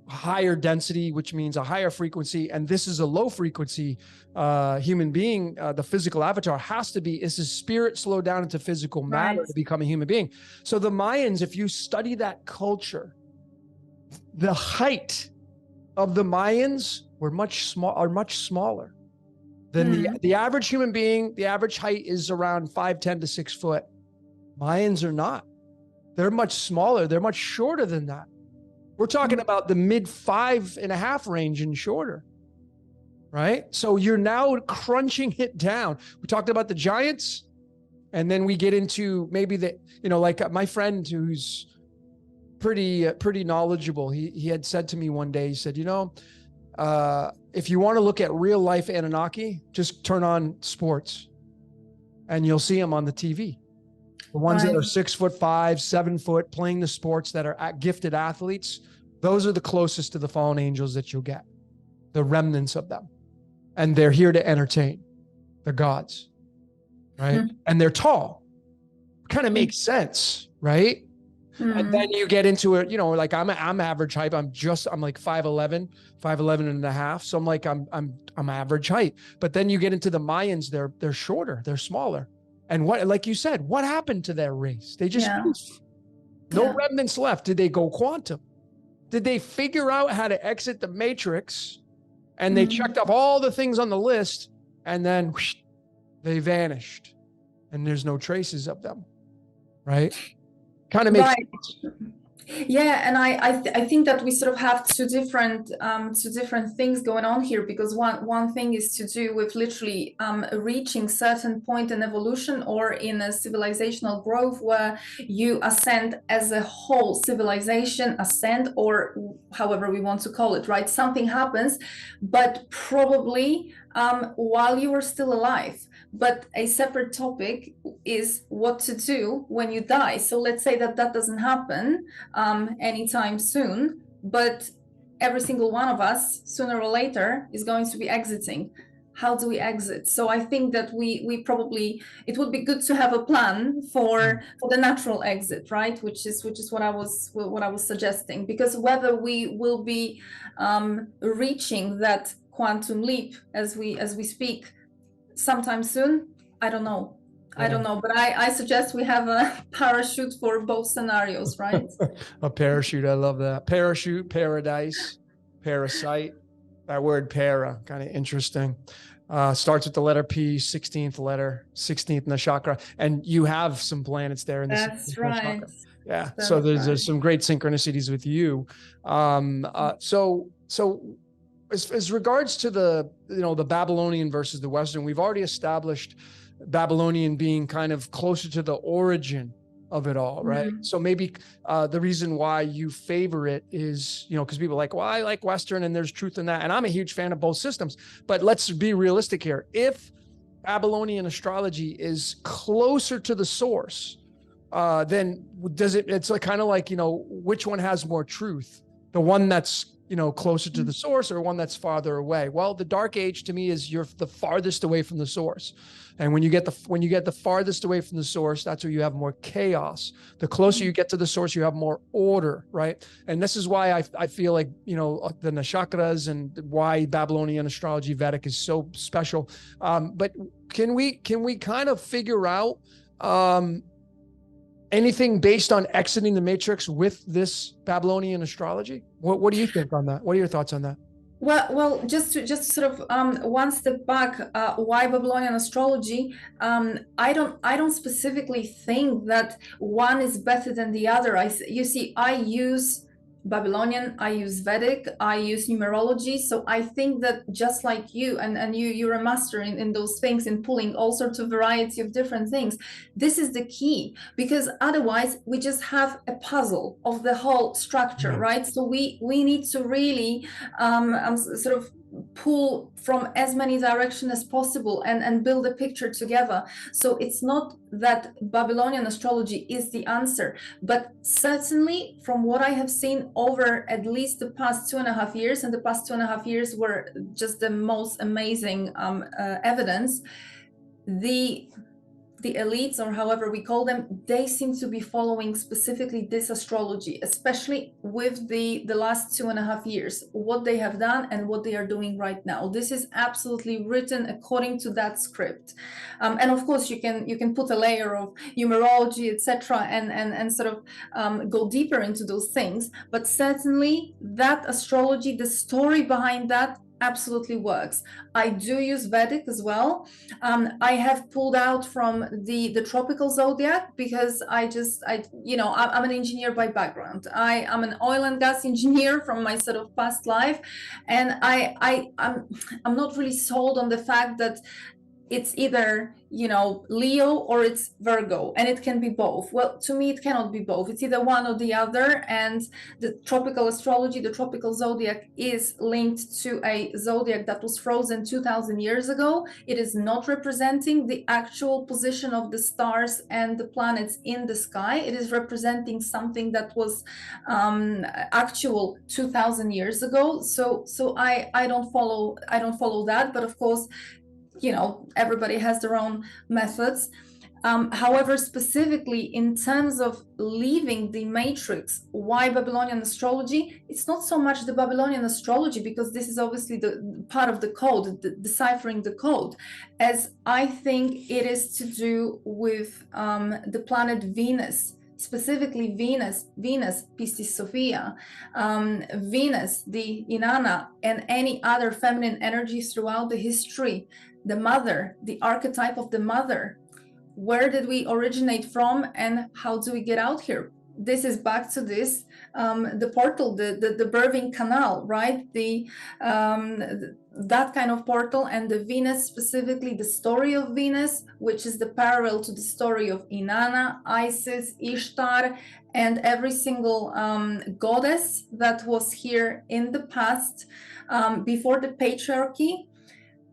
higher density, which means a higher frequency. And this is a low frequency human being. The physical avatar has to be, is his spirit slowed down into physical matter to become a human being. So the Mayans, if you study that culture, the height of the Mayans are much smaller than the average human being. The average height is around 5'10" to 6 foot. Mayans are not. They're much smaller. They're much shorter than that. We're talking about the mid 5.5 range and shorter, right? So you're now crunching it down. We talked about the giants, and then we get into maybe the, you know, like my friend who's pretty knowledgeable. He had said to me one day, he said, you know, if you want to look at real life Anunnaki, just turn on sports and you'll see them on the TV. The ones that are 6'5", 7 foot, playing the sports, that are gifted athletes, those are the closest to the fallen angels that you'll get, the remnants of them. And they're here to entertain. They're gods, right? And they're tall. Kind of makes sense, right? And then you get into it, you know, like I'm average height. I'm like 5'11", 5'11 and a half. So I'm like, I'm average height. But then you get into the Mayans, they're shorter, they're smaller. And what, like you said, what happened to their race? They just no remnants left. Did they go quantum? Did they figure out how to exit the matrix? And they checked off all the things on the list, and then whoosh, they vanished, and there's no traces of them, right? Kind of makes sense. Yeah, and I think that we sort of have two different things going on here, because one thing is to do with literally reaching certain point in evolution or in a civilizational growth where you ascend as a whole civilization, ascend, or however we want to call it, right? Something happens, but probably while you are still alive. But a separate topic is what to do when you die. So let's say that doesn't happen anytime soon, but every single one of us sooner or later is going to be exiting. How do we exit? So I think that we probably, it would be good to have a plan for the natural exit, right? Which is what I was suggesting, because whether we will be reaching that quantum leap as we speak sometime soon, I don't know. I don't know, but I suggest we have a parachute for both scenarios, right? A parachute, I love that. Parachute, paradise, parasite. That word para, kind of interesting. Starts with the letter P, 16th letter, 16th nakshatra, and you have some planets there in the 16th That's right. nakshatra. Yeah. That's So there's right. some great synchronicities with you. So as regards to the, the Babylonian versus the Western, we've already established Babylonian being kind of closer to the origin of it all, right? Mhm. So maybe the reason why you favor it is, because people are like, well, I like Western and there's truth in that. And I'm a huge fan of both systems. But let's be realistic here. If Babylonian astrology is closer to the source, then it's like kind of like, which one has more truth? The one that's, closer to the source, or one that's farther away? Well, the dark age to me is you're the farthest away from the source. And when you get the farthest away from the source, that's where you have more chaos. The closer you get to the source, you have more order, right? And this is why I feel like, the nakshatras and why Babylonian astrology Vedic is so special. But can we kind of figure out anything based on exiting the matrix with this Babylonian astrology? What do you think on that? What are your thoughts on that? Well, just sort of one step back, why Babylonian astrology? I don't specifically think that one is better than the other. You see, I use Babylonian, I use Vedic, I use numerology. So I think that just like you, and you're a master in those things, in pulling all sorts of variety of different things. This is the key, because otherwise we just have a puzzle of the whole structure, right? So we need to really sort of pull from as many directions as possible and build a picture together. So it's not that Babylonian astrology is the answer, but certainly from what I have seen over at least the past 2.5 years, and the past 2.5 years were just the most amazing evidence, the elites, or however we call them, they seem to be following specifically this astrology, especially with the last 2.5 years, what they have done and what they are doing right now. This is absolutely written according to that script. And of course, you can put a layer of numerology, etc., and sort of go deeper into those things. But certainly that astrology, the story behind that, absolutely works. I do use Vedic as well. I have pulled out from the tropical zodiac because I'm an engineer by background. I'm an oil and gas engineer from my sort of past life, and I'm not really sold on the fact that it's either Leo or it's Virgo, and it can be both. Well, to me it cannot be both. It's either one or the other. And the tropical astrology, the tropical zodiac, is linked to a zodiac that was frozen 2000 years ago. It is not representing the actual position of the stars and the planets in the sky. It is representing something that was actual 2000 years ago. So I don't follow that, but of course, everybody has their own methods. However, specifically in terms of leaving the matrix, why Babylonian astrology? It's not so much the Babylonian astrology, because this is obviously the part of the code, deciphering the code, as I think it is to do with the planet Venus. Specifically Venus, Pistis Sophia, Venus, the Inanna, and any other feminine energies throughout the history. The mother, the archetype of the mother. Where did we originate from, and how do we get out here? This is back to this, the portal, the birthing canal, right? That kind of portal, and the Venus, specifically the story of Venus, which is the parallel to the story of Inanna, Isis, Ishtar, and every single goddess that was here in the past, before the patriarchy.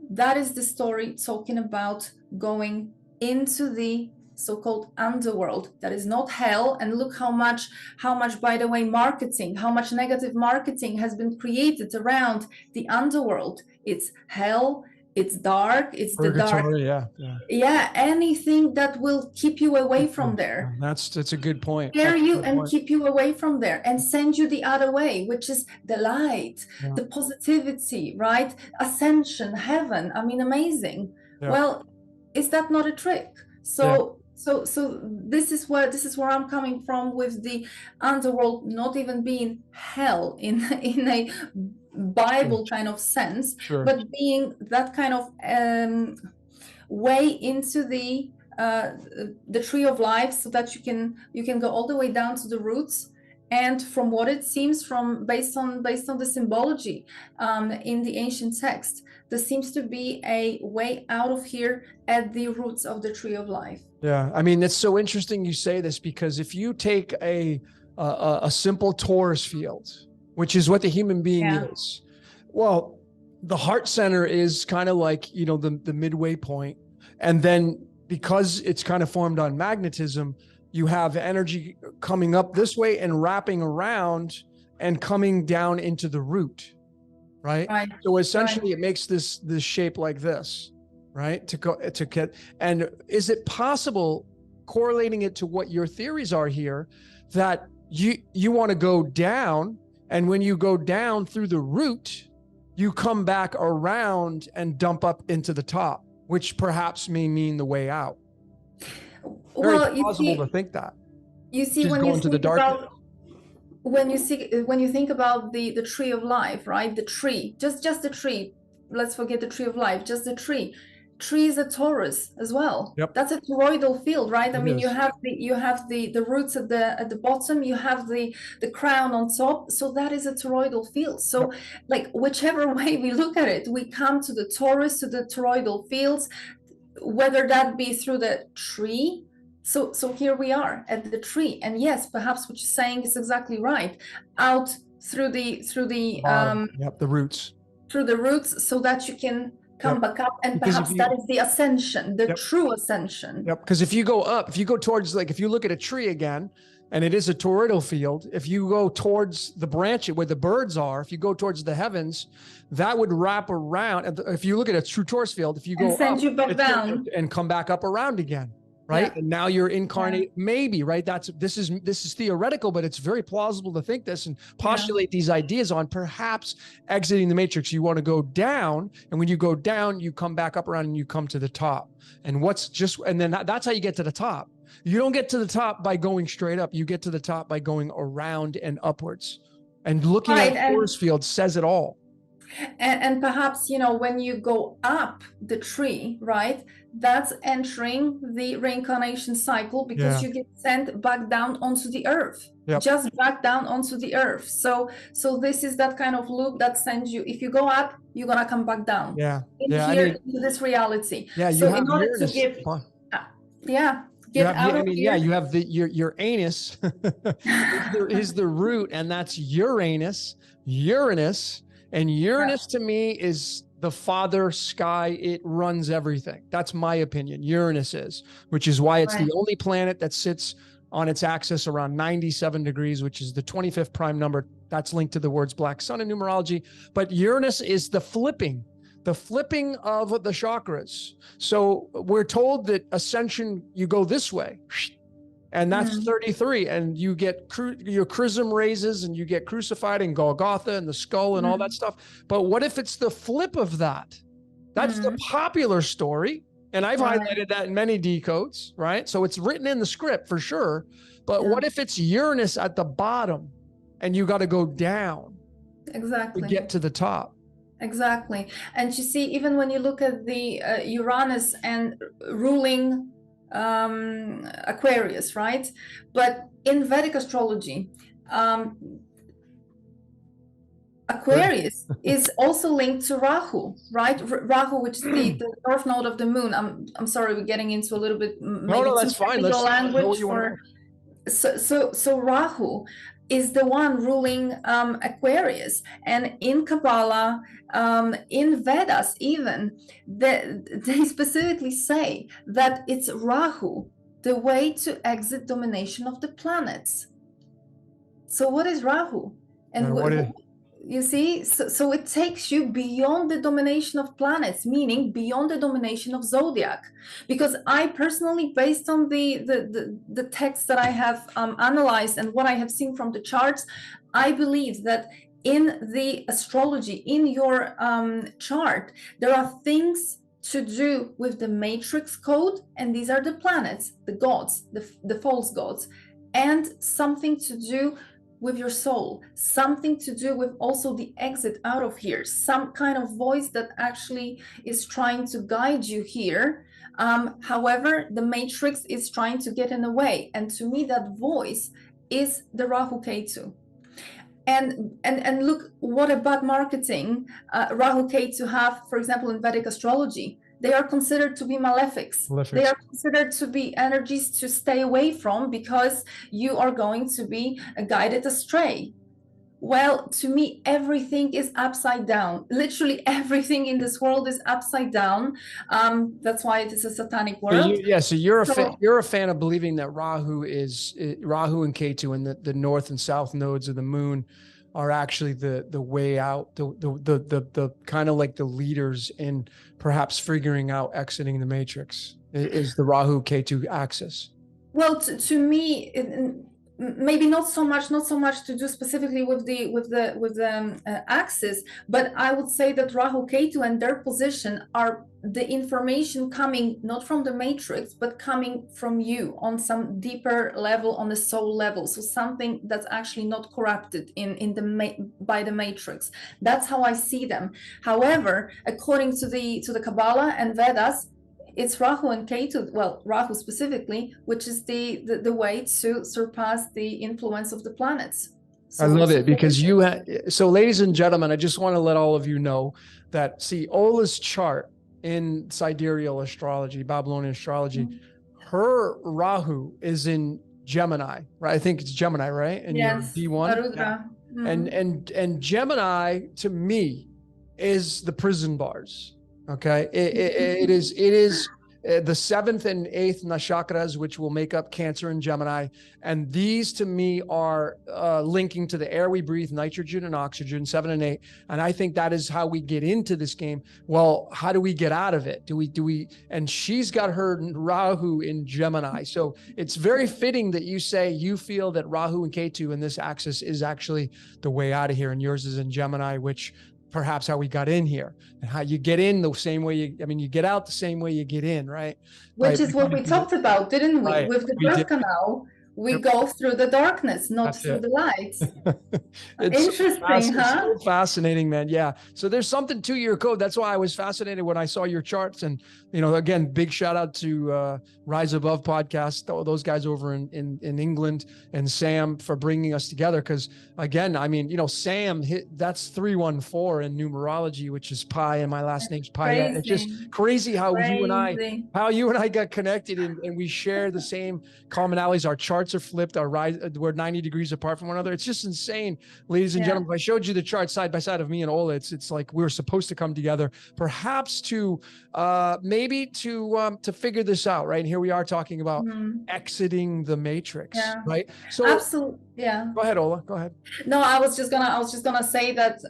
That is the story talking about going into the so-called underworld. That is not hell. And look how much, by the way, marketing, how much negative marketing has been created around the underworld. It's hell, it's dark, it's Purgatory, the dark. Yeah. Yeah, anything that will keep you away from there. That's a good point. Scare you and keep you away from there, and send you the other way, which is the light, the positivity, right? Ascension, heaven. I mean, amazing. Yeah. Well, is that not a trick? So this is where I'm coming from with the underworld not even being hell in a Bible kind of sense, Sure. but being that kind of way into the tree of life, so that you can go all the way down to the roots. And from what it seems, from based on the symbology in the ancient text, there seems to be a way out of here at the roots of the tree of life. Yeah, I mean, it's so interesting you say this, because if you take a simple torus field, which is what the human being is, well, the heart center is kind of like, you know, the midway point, and then because it's kind of formed on magnetism, you have energy coming up this way and wrapping around and coming down into the root, right? So essentially, it makes this shape like this, right? To get. And is it possible, correlating it to what your theories are here, that you want to go down, and when you go down through the root, you come back around and dump up into the top, which perhaps may mean the way out? Very plausible to think that. You see, when you think about, when you think about the tree of life, right? The tree, just the tree. Let's forget the tree of life, just the tree. Tree is a torus as well. Yep. That's a toroidal field, right? I mean, you have the roots at the bottom, you have the crown on top, so that is a toroidal field. So like whichever way we look at it, we come to the torus, to the toroidal fields, whether that be through the tree. So here we are at the tree, and yes, perhaps what you're saying is exactly right. Out through the the roots, through the roots, so that you can come back up, and because perhaps that is the ascension, the true ascension. Yep. Because if you go up, if you go towards, like, if you look at a tree again, and it is a toroidal field, if you go towards the branch where the birds are, if you go towards the heavens, that would wrap around. And if you look at a true torus field, if you go and send up, you back down and come back up around again. Right. And now you're incarnate, maybe, right? This is theoretical, but it's very plausible to think this and postulate these ideas on perhaps exiting the matrix. You want to go down, and when you go down, you come back up around and you come to the top. And then that's how you get to the top. You don't get to the top by going straight up. You get to the top by going around and upwards. And looking at the torus field says it all. And perhaps, you know, when you go up the tree, right, that's entering the reincarnation cycle, because you get sent back down onto the earth, just back down onto the earth. So this is that kind of loop that sends you, if you go up, you're going to come back down into this reality. So in order to give, you have your anus is the root, and that's Uranus. And Uranus to me is the father sky. It runs everything. That's my opinion. Uranus is, which is why it's the only planet that sits on its axis around 97 degrees, which is the 25th prime number. That's linked to the words black sun in numerology. But Uranus is the flipping of the chakras. So we're told that ascension, you go this way, and that's 33, and you get your chrism raises, and you get crucified in Golgotha and the skull and all that stuff. But what if it's the flip of that? That's the popular story, and I've highlighted that in many decodes, right? So it's written in the script for sure. But what if it's Uranus at the bottom, and you got to go down to get to the top? Exactly. And you see, even when you look at the Uranus and ruling Aquarius, right? But in Vedic astrology, Aquarius is also linked to Rahu, right? Rahu, which is the north node of the moon. I'm sorry, we're getting into a little bit no, that's fine. Let's language for. So Rahu is the one ruling Aquarius, and in Kabbalah, in Vedas even, they specifically say that it's Rahu, the way to exit domination of the planets. So what is Rahu? And you see, so it takes you beyond the domination of planets, meaning beyond the domination of zodiac. Because I personally, based on the text that I have analyzed and what I have seen from the charts, I believe that in the astrology, in your chart, there are things to do with the matrix code, and these are the planets, the gods, the false gods, and something to do with your soul, something to do with also the exit out of here, some kind of voice that actually is trying to guide you here. However, the matrix is trying to get in the way. And to me, that voice is the Rahu Ketu. And look, what about marketing? Rahu Ketu have, for example, in Vedic astrology, they are considered to be malefics. They are considered to be energies to stay away from, because you are going to be guided astray. Well, to me, everything is upside down. Literally everything in this world is upside down. That's why it is a satanic world. So you're a fan of believing that Rahu and Ketu and the north and south nodes of the moon are actually the way out, the kind of like the leaders in perhaps figuring out exiting the matrix is the Rahu Ketu axis. Well, to me, maybe not so much to do specifically with the axis, but I would say that Rahu Ketu and their position are the information coming not from the matrix, but coming from you on some deeper level, on the soul level. So something that's actually not corrupted by the matrix. That's how I see them. However, according to the Kabbalah and Vedas, it's Rahu and Ketu, well, Rahu specifically, which is the way to surpass the influence of the planets. So I love it, because so ladies and gentlemen, I just want to let all of you know that, see, Ola's chart in sidereal astrology, Babylonian astrology, her Rahu is in Gemini, right? I think it's Gemini, right? And yes, D1. Arudra. Mm-hmm. And Gemini, to me, is the prison bars. Okay, it is the 7th and 8th nakshatras, which will make up Cancer and Gemini, and these to me are linking to the air we breathe, nitrogen and oxygen, 7 and 8, and I think that is how we get into this game. Well, how do we get out of it? Do we? And she's got her Rahu in Gemini, so it's very fitting that you say you feel that Rahu and Ketu in this axis is actually the way out of here, and yours is in Gemini, which perhaps how we got in here, and how you get in the same way you get out the same way you get in, right? Which is what we talked about, didn't we? Right. With the birth canal, we go through the darkness, not through the lights. Interesting, huh? So fascinating, man. Yeah. So there's something to your code. That's why I was fascinated when I saw your charts. And, again, big shout out to Rise Above podcast, those guys over in England, and Sam for bringing us together. Because again, I mean, Sam that's 314 in numerology, which is pi, and my last name's Pi. It's just crazy how you and I got connected, and we share the same commonalities. Our charts are flipped. We're 90 degrees apart from one another. It's just insane, ladies and gentlemen. If I showed you the chart side by side of me and Ola, it's like we were supposed to come together, perhaps to maybe to figure this out, right? And here we are talking about exiting the matrix, right? So absolutely, yeah. Go ahead, Ola. Go ahead. No, I was just gonna say that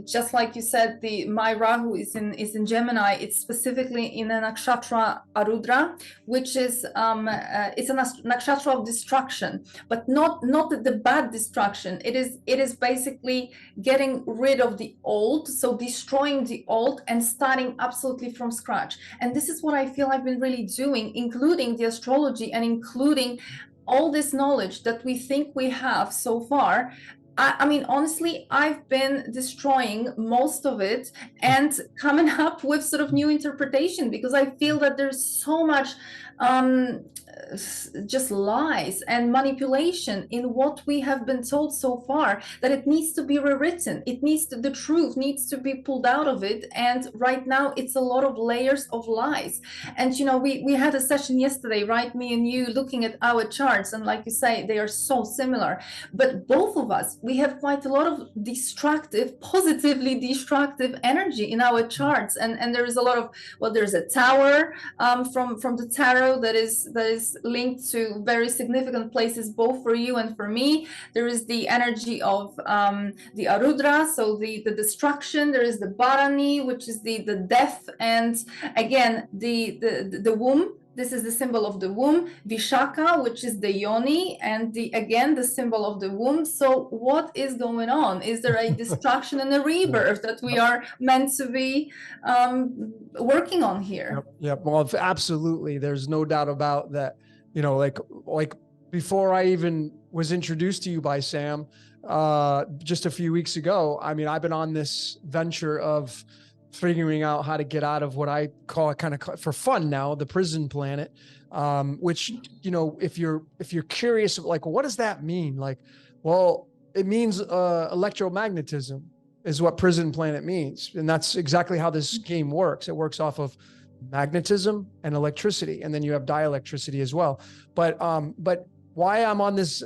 just like you said, my Rahu is in Gemini. It's specifically in a nakshatra Arudra, which is it's a nakshatra of destruction, but not the bad destruction. It is basically getting rid of the old, so destroying the old and starting absolutely from scratch. And this is what I feel I've been really doing, including the astrology and including all this knowledge that we think we have so far. I mean, honestly, I've been destroying most of it and coming up with sort of new interpretation, because I feel that there's so much just lies and manipulation in what we have been told so far, that it needs to be rewritten. The truth needs to be pulled out of it. And right now it's a lot of layers of lies. And we had a session yesterday, right? Me and you looking at our charts, and like you say, they are so similar, but both of us, we have quite a lot of positively destructive energy in our charts. And there is a lot of, well, there's a tower from the tarot that is linked to very significant places, both for you and for me. There is the energy of the Arudra, so the destruction. There is the Bharani, which is the death, and again the womb. This is the symbol of the womb. Vishaka, which is the yoni, and the symbol of the womb. So what is going on? Is there a destruction and a rebirth that we are meant to be working on here? Yep. Well, absolutely. There's no doubt about that. Like before I even was introduced to you by Sam, just a few weeks ago. I mean, I've been on this venture of figuring out how to get out of what I call for fun now, the prison planet. Which, you know, if you're curious, like, what does that mean? Like, well, it means electromagnetism is what prison planet means. And that's exactly how this game works. It works off of magnetism and electricity. And then you have dielectricity as well. But why I'm on this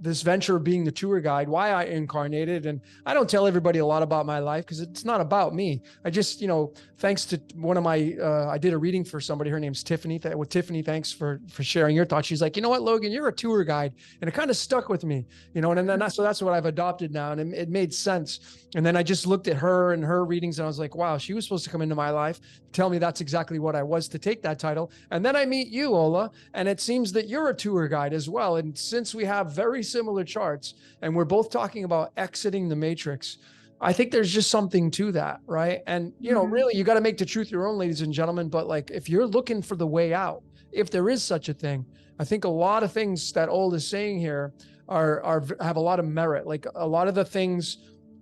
this venture of being the tour guide, why I incarnated, and I don't tell everybody a lot about my life because it's not about me. I just, you know, thanks to one of my, I did a reading for somebody. Her name's Tiffany. Well, Tiffany, thanks for sharing your thoughts. She's like, you know what, Logan, you're a tour guide, and it kind of stuck with me, you know. And then so that's what I've adopted now, and it made sense. And then I just looked at her and her readings, and I was like, wow, she was supposed to come into my life, tell me that's exactly what I was to take that title. And then I meet you, Ola, and it seems that you're a tour guide as well. And since we have very similar charts and we're both talking about exiting the matrix, I think there's just something to that, right? And, you know, really, you got to make the truth your own, ladies and gentlemen. But like, if you're looking for the way out, if there is such a thing, I think a lot of things that Ola is saying here have a lot of merit. Like a lot of the things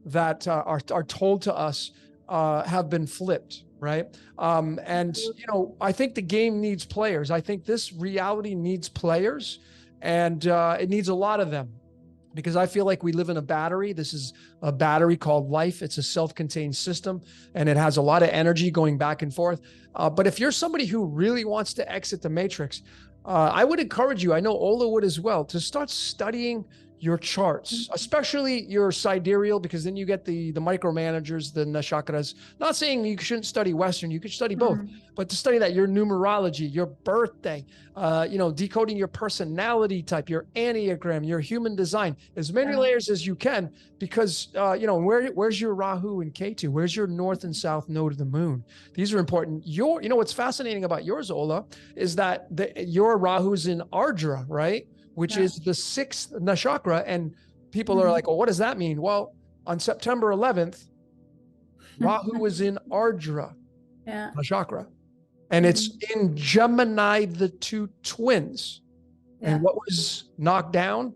that are told to us have been flipped, right? And, you know, I think the game needs players. I think this reality needs players, and it needs a lot of them, because I feel like we live in a battery. This is a battery called life. It's a self-contained system, and it has a lot of energy going back and forth. But if you're somebody who really wants to exit the matrix, I would encourage you, I know Ola would as well, to start studying your charts, especially your sidereal, because then you get the micromanagers, the nakshatras. Not saying you shouldn't study Western, you could study both, but to study that, your numerology, your birthday, you know, decoding your personality type, your Enneagram, your human design, as many layers as you can, because, you know, where's your Rahu and Ketu? Where's your north and south node of the moon? These are important. You know, what's fascinating about yours, Ola, is that your Rahu's in Ardra, right? Which is the 6th nakshatra. And people are like, well, what does that mean? Well, on September 11th, Rahu was in Ardra nakshatra. And it's in Gemini, the two twins. And what was knocked down?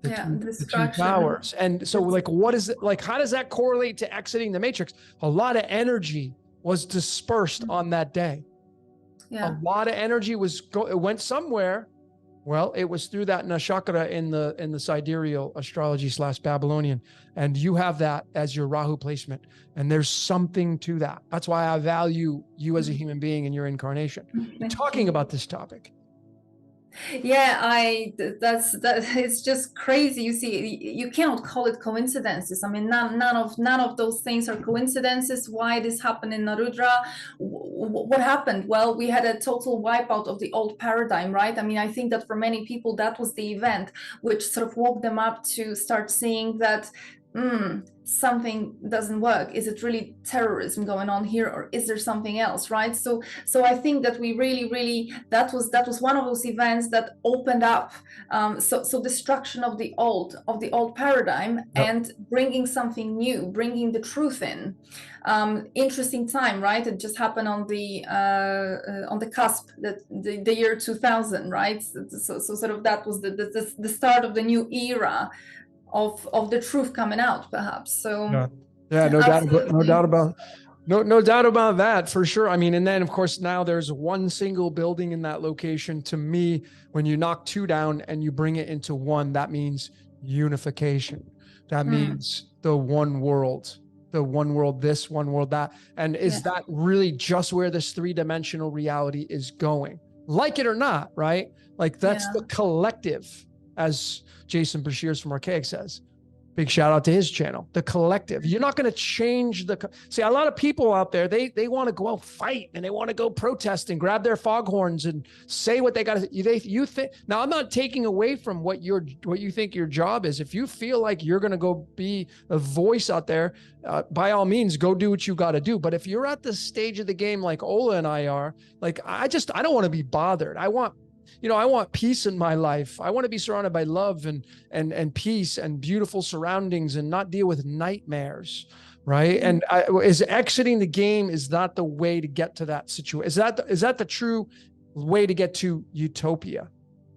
The two towers. And so like, what is it? Like, how does that correlate to exiting the matrix? A lot of energy was dispersed on that day. A lot of energy it went somewhere. Well, it was through that nakshatra in the sidereal astrology / Babylonian, and you have that as your Rahu placement, and there's something to that. That's why I value you as a human being in your incarnation. Talking about this topic. Yeah, that's it's just crazy. You see, you cannot call it coincidences. I mean, none of those things are coincidences. Why this happened in Narudra? What happened? Well, we had a total wipeout of the old paradigm, right? I mean, I think that for many people that was the event which sort of woke them up to start seeing that something doesn't work. Is it really terrorism going on here, or is there something else, right? So I think that we really that was one of those events that opened up so destruction of the old paradigm and bringing something new, bringing the truth in. Interesting time, right? It just happened on the cusp, that the year 2000, right? So sort of that was the start of the new era of the truth coming out, perhaps. So no doubt about that, for sure. I mean, and then of course now there's one single building in that location. To me, when you knock 2 down and you bring it into 1, that means unification. That means the one world, this, one world that. And is that really just where this 3-dimensional reality is going? Like it or not, right? Like that's the collective, as Jason Bashir from Archaic says. Big shout out to his channel, the collective. You're not going to change see, a lot of people out there, they want to go out fight, and they want to go protest and grab their foghorns and say what they got to you think. Now, I'm not taking away from what you think your job is. If you feel like you're going to go be a voice out there, by all means, go do what you got to do. But if you're at the stage of the game like Ola and I are, like, I don't want to be bothered. I want peace in my life. I want to be surrounded by love and peace and beautiful surroundings, and not deal with nightmares, right? And is exiting the game is not the way to get to that situation. Is that the true way to get to utopia,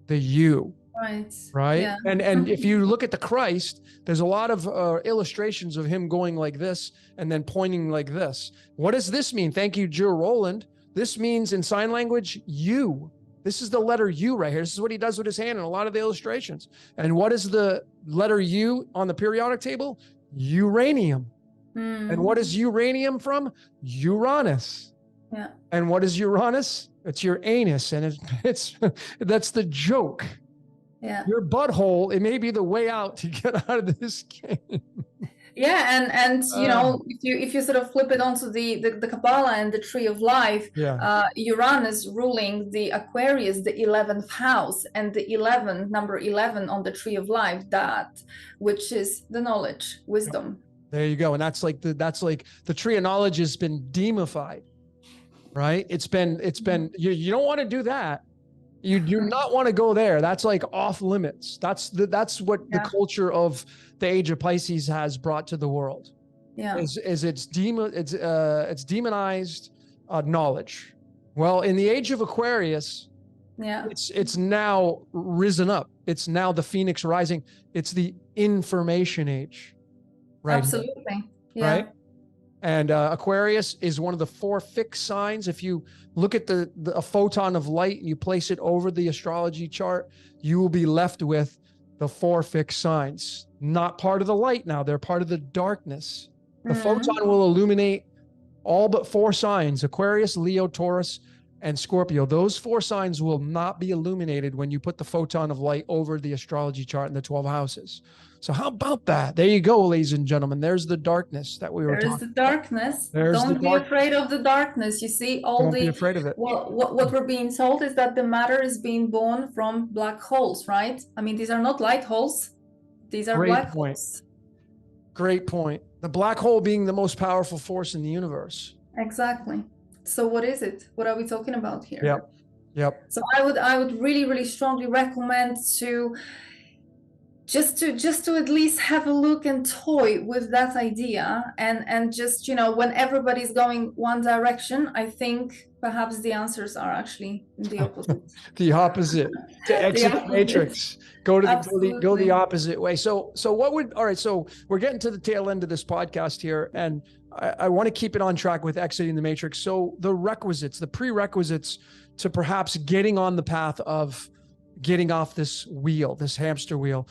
the you, Right. right? Yeah. And if you look at the Christ, there's a lot of illustrations of him going like this and then pointing like this. What does this mean? Thank you, Joe Roland. This means in sign language, you. This is the letter U right here. This is what he does with his hand in a lot of the illustrations. And what is the letter U on the periodic table? Uranium. And what is uranium from? Uranus. Yeah. And what is Uranus? It's your anus. And it's that's the joke. Yeah. Your butthole, it may be the way out to get out of this game. Yeah, and you know, if you sort of flip it onto the Kabbalah and the Tree of Life, Uranus ruling the Aquarius, the 11th house, and the number 11 on the Tree of Life, that which is the knowledge, wisdom. There you go. And that's like the tree of knowledge has been demified, right? It's been you don't want to do that. You do not want to go there. That's like off limits. That's what the culture of the age of Pisces has brought to the world. Yeah. It's demonized knowledge. Well, in the age of Aquarius, it's now risen up. It's now the phoenix rising. It's the information age. Right. Absolutely. Yeah. Right. And Aquarius is one of the 4 fixed signs. If you look at a photon of light and you place it over the astrology chart, you will be left with the 4 fixed signs. Not part of the light now. They're part of the darkness. The photon will illuminate all but 4 signs: Aquarius, Leo, Taurus, and Scorpio. Those 4 signs will not be illuminated when you put the photon of light over the astrology chart in the 12 houses. So how about that? There you go, ladies and gentlemen. There's the darkness that we were talking about. There's the darkness. Don't be afraid of the darkness. You see, don't be afraid of it. What we're being told is that the matter is being born from black holes, right? I mean, these are not light holes. These are black holes. Great point. The black hole being the most powerful force in the universe. Exactly. So what is it? What are we talking about here? Yep. So I would really, really strongly recommend to just to at least have a look and toy with that idea, and just, you know, when everybody's going one direction, I think perhaps the answers are actually the opposite. The opposite. To exit the matrix. Go the opposite way. So we're getting to the tail end of this podcast here, and I want to keep it on track with exiting the matrix. So the prerequisites to perhaps getting on the path of getting off this wheel, this hamster wheel.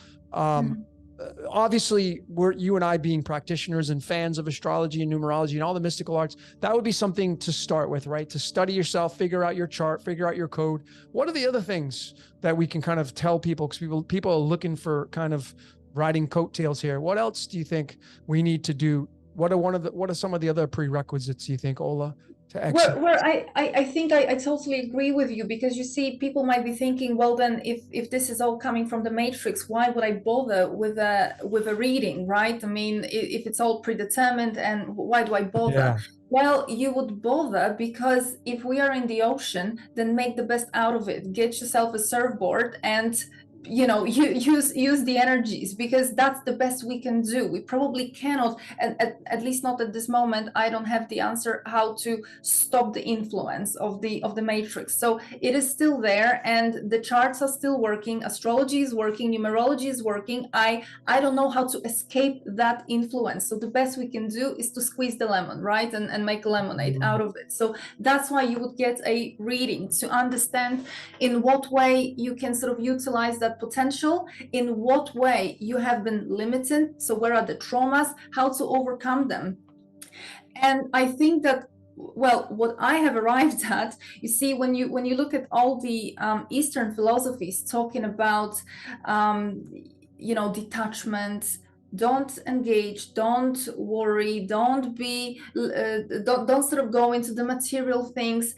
Obviously, you and I being practitioners and fans of astrology and numerology and all the mystical arts, that would be something to start with, right? To study yourself, figure out your chart, figure out your code. What are the other things that we can kind of tell people? Because people are looking for kind of riding coattails here. What else do you think we need to do? What are some of the other prerequisites you think, Ola, to exit? Well, I think I totally agree with you, because you see, people might be thinking, well, then if this is all coming from the matrix, why would I bother with a reading, right? I mean, if it's all predetermined, and why do I bother? Yeah. Well, you would bother because if we are in the ocean, then make the best out of it. Get yourself a surfboard and, you know, use the energies, because that's the best we can do. We probably cannot, at least not at this moment. I don't have the answer how to stop the influence of the matrix. So it is still there, and the charts are still working. Astrology is working. Numerology is working. I don't know how to escape that influence. So the best we can do is to squeeze the lemon, right, and make lemonade out of it. So that's why you would get a reading to understand in what way you can sort of utilize that potential, in what way you have been limited, so where are the traumas, how to overcome them. And I think that, well, what I have arrived at, you see, when you look at all the Eastern philosophies talking about you know, detachment, don't engage, don't worry, don't sort of go into the material things.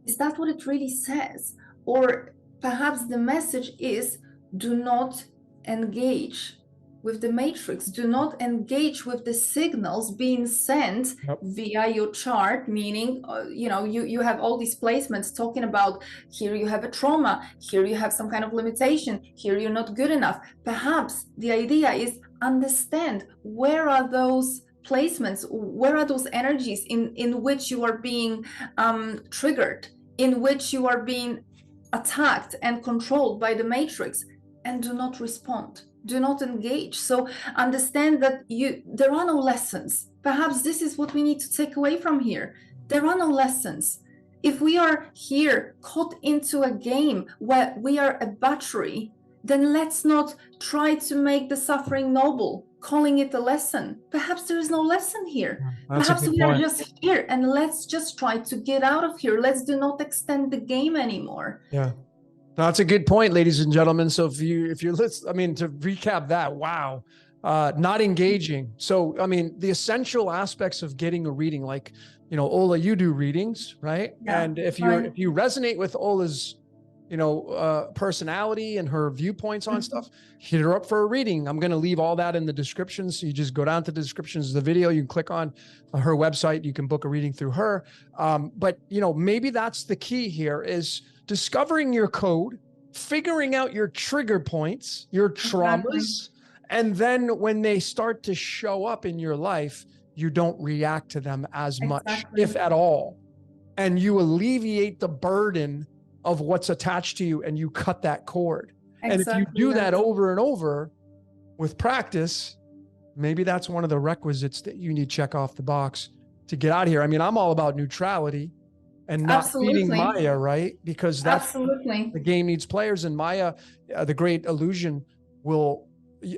Is that what it really says? Or perhaps the message is, do not engage with the matrix, do not engage with the signals being sent via your chart, meaning, you know, you have all these placements talking about, here you have a trauma, here you have some kind of limitation, here you're not good enough. Perhaps the idea is understand, where are those placements, where are those energies in which you are being triggered, in which you are being attacked and controlled by the matrix and do not respond, do not engage. So understand that there are no lessons. Perhaps this is what we need to take away from here. There are no lessons. If we are here caught into a game where we are a battery, then let's not try to make the suffering noble, calling it a lesson. Perhaps there is no lesson here. Perhaps we are just here, and let's just try to get out of here. Let's do not extend the game anymore. Yeah. That's a good point, ladies and gentlemen. So if you're listening, I mean, to recap that, wow, not engaging. So, I mean, the essential aspects of getting a reading, like, you know, Ola, you do readings, right? Yeah, and if you resonate with Ola's, you know, personality and her viewpoints on stuff, hit her up for a reading. I'm going to leave all that in the description. So you just go down to the descriptions of the video, you can click on her website, you can book a reading through her. But, you know, maybe that's the key here is discovering your code, figuring out your trigger points, your traumas, and then when they start to show up in your life, you don't react to them as much, if at all. And you alleviate the burden of what's attached to you and you cut that cord. And if you do that over and over with practice, maybe that's one of the requisites that you need to check off the box to get out of here. I mean, I'm all about neutrality and not feeding Maya, right? Because that's the game needs players, and Maya, the great illusion will,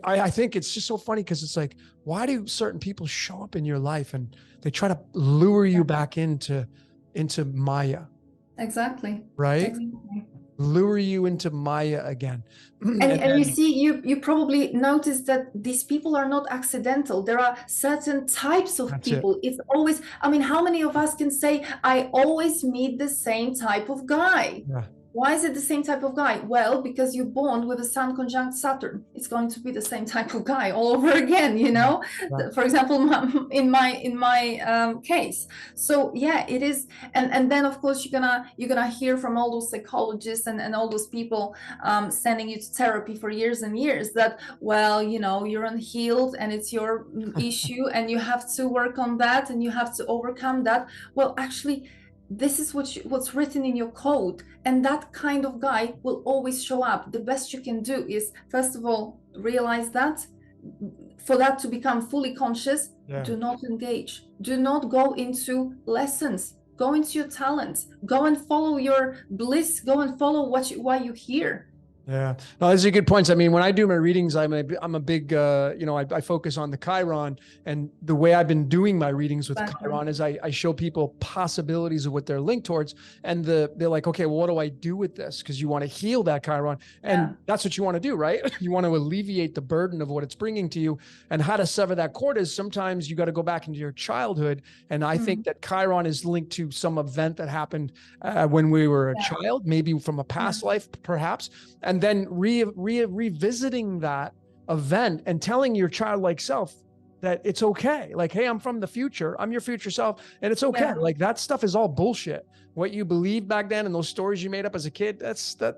I think it's just so funny because it's like, why do certain people show up in your life and they try to lure you back into Maya? Exactly. Right? Exactly. Lure you into Maya again. And you see, you probably noticed that these people are not accidental. There are certain types of people. It's always, I mean, how many of us can say, I always meet the same type of guy? Yeah. Why is it the same type of guy? Well, because you're born with a Sun conjunct Saturn. It's going to be the same type of guy all over again, you know? Right. For example, in my case. So yeah, it is. And then of course you're gonna hear from all those psychologists and all those people sending you to therapy for years and years that, well, you know, you're unhealed and it's your issue and you have to work on that and you have to overcome that. Well, actually, this is what's written in your code, and that kind of guy will always show up. The best you can do is, first of all, realize that. For that to become fully conscious, do not engage. Do not go into lessons. Go into your talents. Go and follow your bliss. Go and follow why you're here. Yeah, no, those are good points. I mean, when I do my readings, I'm a big, you know, I focus on the Chiron, and the way I've been doing my readings with Chiron is I show people possibilities of what they're linked towards, and they're like, okay, well, what do I do with this? Because you want to heal that Chiron, and that's what you want to do, right? You want to alleviate the burden of what it's bringing to you, and how to sever that cord is sometimes you got to go back into your childhood, and I think that Chiron is linked to some event that happened when we were a child, maybe from a past life, perhaps. And then revisiting that event and telling your childlike self that it's okay. Like, hey, I'm from the future. I'm your future self, and it's okay. Like, that stuff is all bullshit. What you believed back then and those stories you made up as a kid,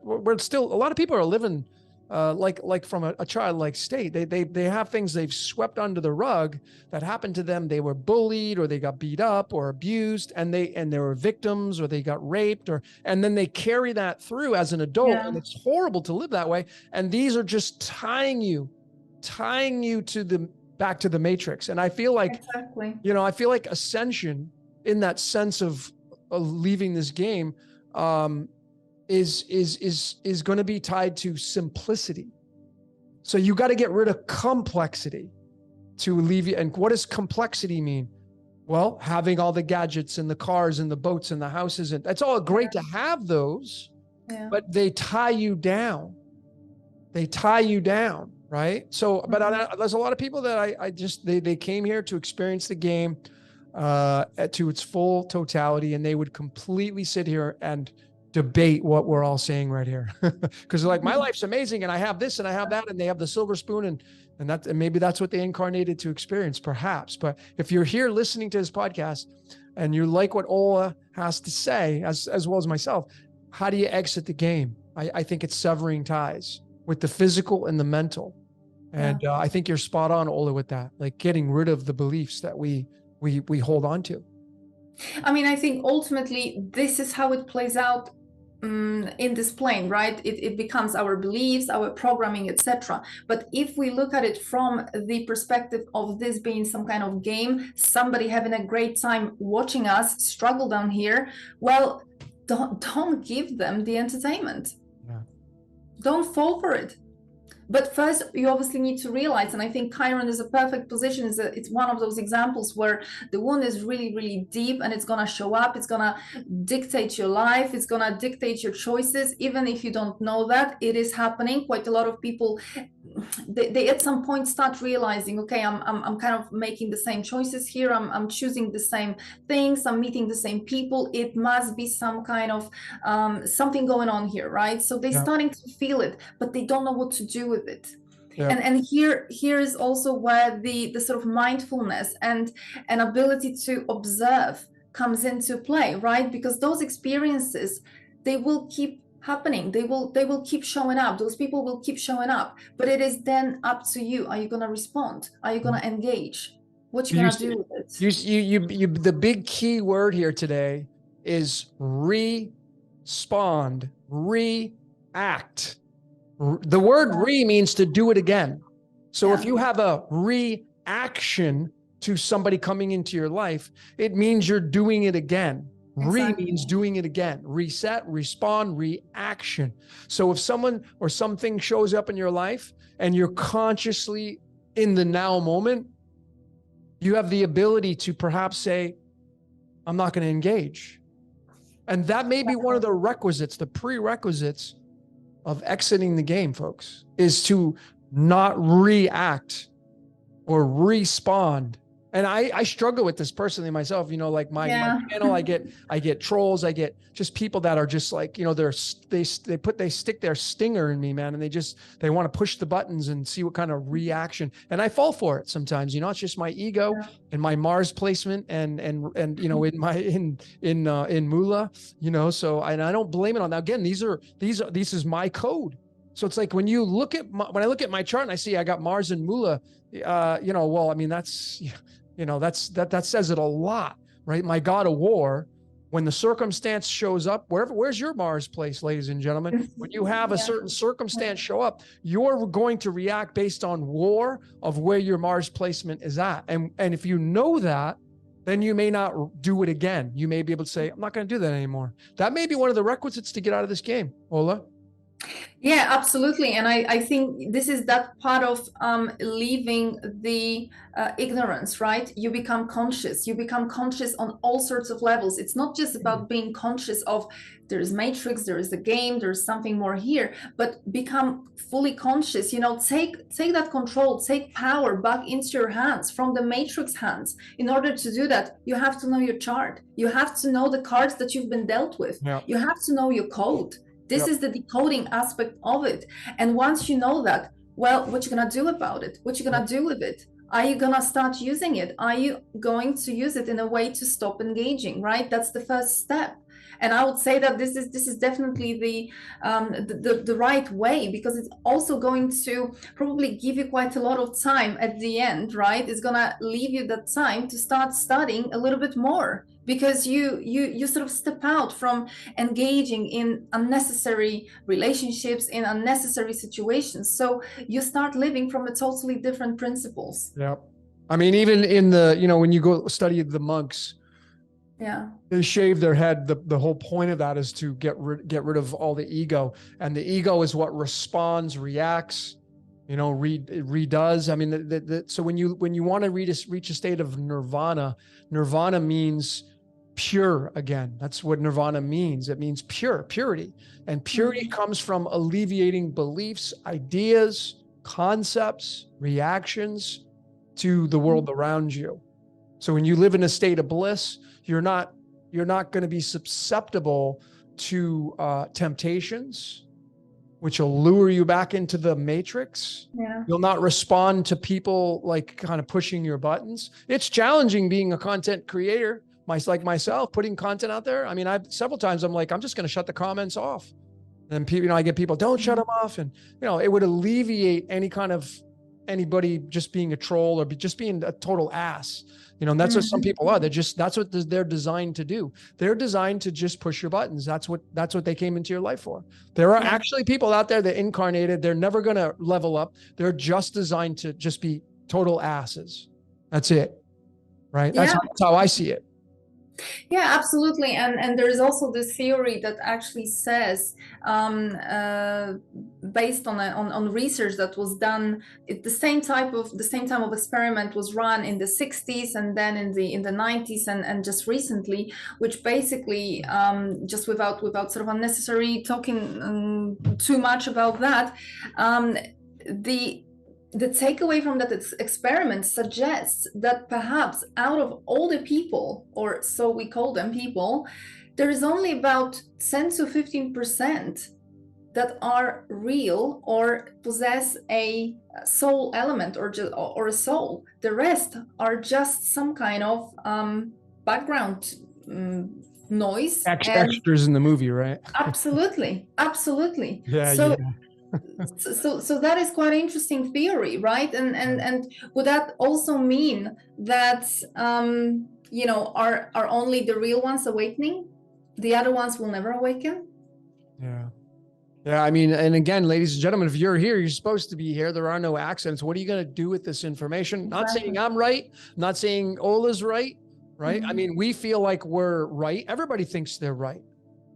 we're still, a lot of people are living like from a childlike state. They have things they've swept under the rug that happened to them. They were bullied, or they got beat up or abused, and they were victims, or they got raped, and then they carry that through as an adult. And it's horrible to live that way. And these are just tying you to back to the matrix. And I feel like, you know, I feel like ascension in that sense of leaving this game, is going to be tied to simplicity. So you got to get rid of complexity to alleviate. And what does complexity mean? Well, having all the gadgets and the cars and the boats and the houses, and it's all great to have those, but they tie you down. They tie you down, right? So, but there's a lot of people that they came here to experience the game to its full totality, and they would completely sit here and debate what we're all saying right here. Because like, my life's amazing and I have this and I have that, and they have the silver spoon, and maybe that's what they incarnated to experience, perhaps. But if you're here listening to this podcast and you like what Ola has to say, as well as myself, how do you exit the game? I think it's severing ties with the physical and the mental. And I think you're spot on, Ola, with that, like getting rid of the beliefs that we hold on to. I mean, I think ultimately this is how it plays out in this plane, right? It becomes our beliefs, our programming, etc. But if we look at it from the perspective of this being some kind of game, somebody having a great time watching us struggle down here, well, don't give them the entertainment. Yeah. Don't fall for it. But first, you obviously need to realize, and I think Chiron is a perfect position. It's one of those examples where the wound is really, really deep, and it's going to show up. It's going to dictate your life. It's going to dictate your choices. Even if you don't know that, it is happening. Quite a lot of people, they at some point start realizing, okay, I'm kind of making the same choices here. I'm choosing the same things. I'm meeting the same people. It must be some kind of something going on here, right? So they're starting to feel it, but they don't know what to do with it. Yeah. And here is also where the sort of mindfulness and an ability to observe comes into play, right? Because those experiences, they will keep happening. They will keep showing up. Those people will keep showing up. But it is then up to you. Are you going to respond? Are you going to engage? What you going to do with it? You the big key word here today is respond, react. The word re means to do it again. So if you have a reaction to somebody coming into your life, it means you're doing it again. Re means doing it again. Reset, respond, reaction. So if someone or something shows up in your life and you're consciously in the now moment, you have the ability to perhaps say, I'm not going to engage. And that may be one of the requisites, the prerequisites of exiting the game, folks, is to not react or respond. And I struggle with this personally myself, you know, like my channel, I get trolls, I get just people that are just like, you know, they stick their stinger in me, man. And they want to push the buttons and see what kind of reaction. And I fall for it sometimes, you know, it's just my ego and my Mars placement and, you know, in Mula, you know, so, and I don't blame it on that. Again, this is my code. So it's like when you look at when I look at my chart and I see I got Mars and Mula, you know, well, I mean, that's, you know, that says it a lot, right? My God of war, when the circumstance shows up, where's your Mars place, ladies and gentlemen? When you have a certain circumstance show up, you're going to react based on war of where your Mars placement is at. And if you know that, then you may not do it again. You may be able to say, I'm not going to do that anymore. That may be one of the requisites to get out of this game. Ola? Yeah, absolutely. And I think this is that part of leaving the ignorance, right? You become conscious. You become conscious on all sorts of levels. It's not just about being conscious of there's Matrix, there is the game, there's something more here, but become fully conscious, you know, take that control, take power back into your hands from the Matrix hands. In order to do that, you have to know your chart. You have to know the cards that you've been dealt with. Yeah. You have to know your code. This is the decoding aspect of it. And once you know that, well, what you gonna do about it? What you gonna do with it? Are you gonna start using it? Are you going to use it in a way to stop engaging, right? That's the first step. And I would say that this is definitely the right way, because it's also going to probably give you quite a lot of time at the end, right? It's gonna leave you that time to start studying a little bit more, because you sort of step out from engaging in unnecessary relationships, in unnecessary situations. So you start living from a totally different principles. Yeah. I mean, even in the, you know, when you go study the monks, they shave their head. The whole point of that is to get rid of all the ego, and the ego is what responds, reacts, you know, redoes. I mean, so when you want to reach a state of nirvana means pure again. That's what nirvana means. It means purity. And purity comes from alleviating beliefs, ideas, concepts, reactions to the world around you. So when you live in a state of bliss, you're not going to be susceptible to temptations, which will lure you back into the matrix. Yeah. You'll not respond to people like kind of pushing your buttons. It's challenging being a content creator, like myself, putting content out there. I mean, several times I'm like, I'm just going to shut the comments off. And people, you know, I get people, don't shut them off. And, you know, it would alleviate any kind of anybody just being a troll or just being a total ass. You know, and that's what some people are. That's what they're designed to do. They're designed to just push your buttons. That's what they came into your life for. There are actually people out there that incarnated. They're never going to level up. They're just designed to just be total asses. That's it. Right. That's how I see it. Yeah, absolutely. And there is also this theory that actually says, based on research that was done, the same time of experiment was run in the 60s and then in the 90s and just recently, which basically, just without sort of unnecessary talking too much about that, the takeaway from that experiment suggests that perhaps out of all the people, or so we call them people, there is only about 10 to 15% that are real or possess a soul element or a soul. The rest are just some kind of background noise. Extras in the movie, right? Absolutely. Yeah. So that is quite an interesting theory, right? And would that also mean that are only the real ones awakening? The other ones will never awaken? Yeah. I mean, and again, ladies and gentlemen, if you're here, you're supposed to be here. There are no accidents. What are you going to do with this information? Not saying I'm right. Not saying Ola's right. I mean, we feel like we're right. Everybody thinks they're right.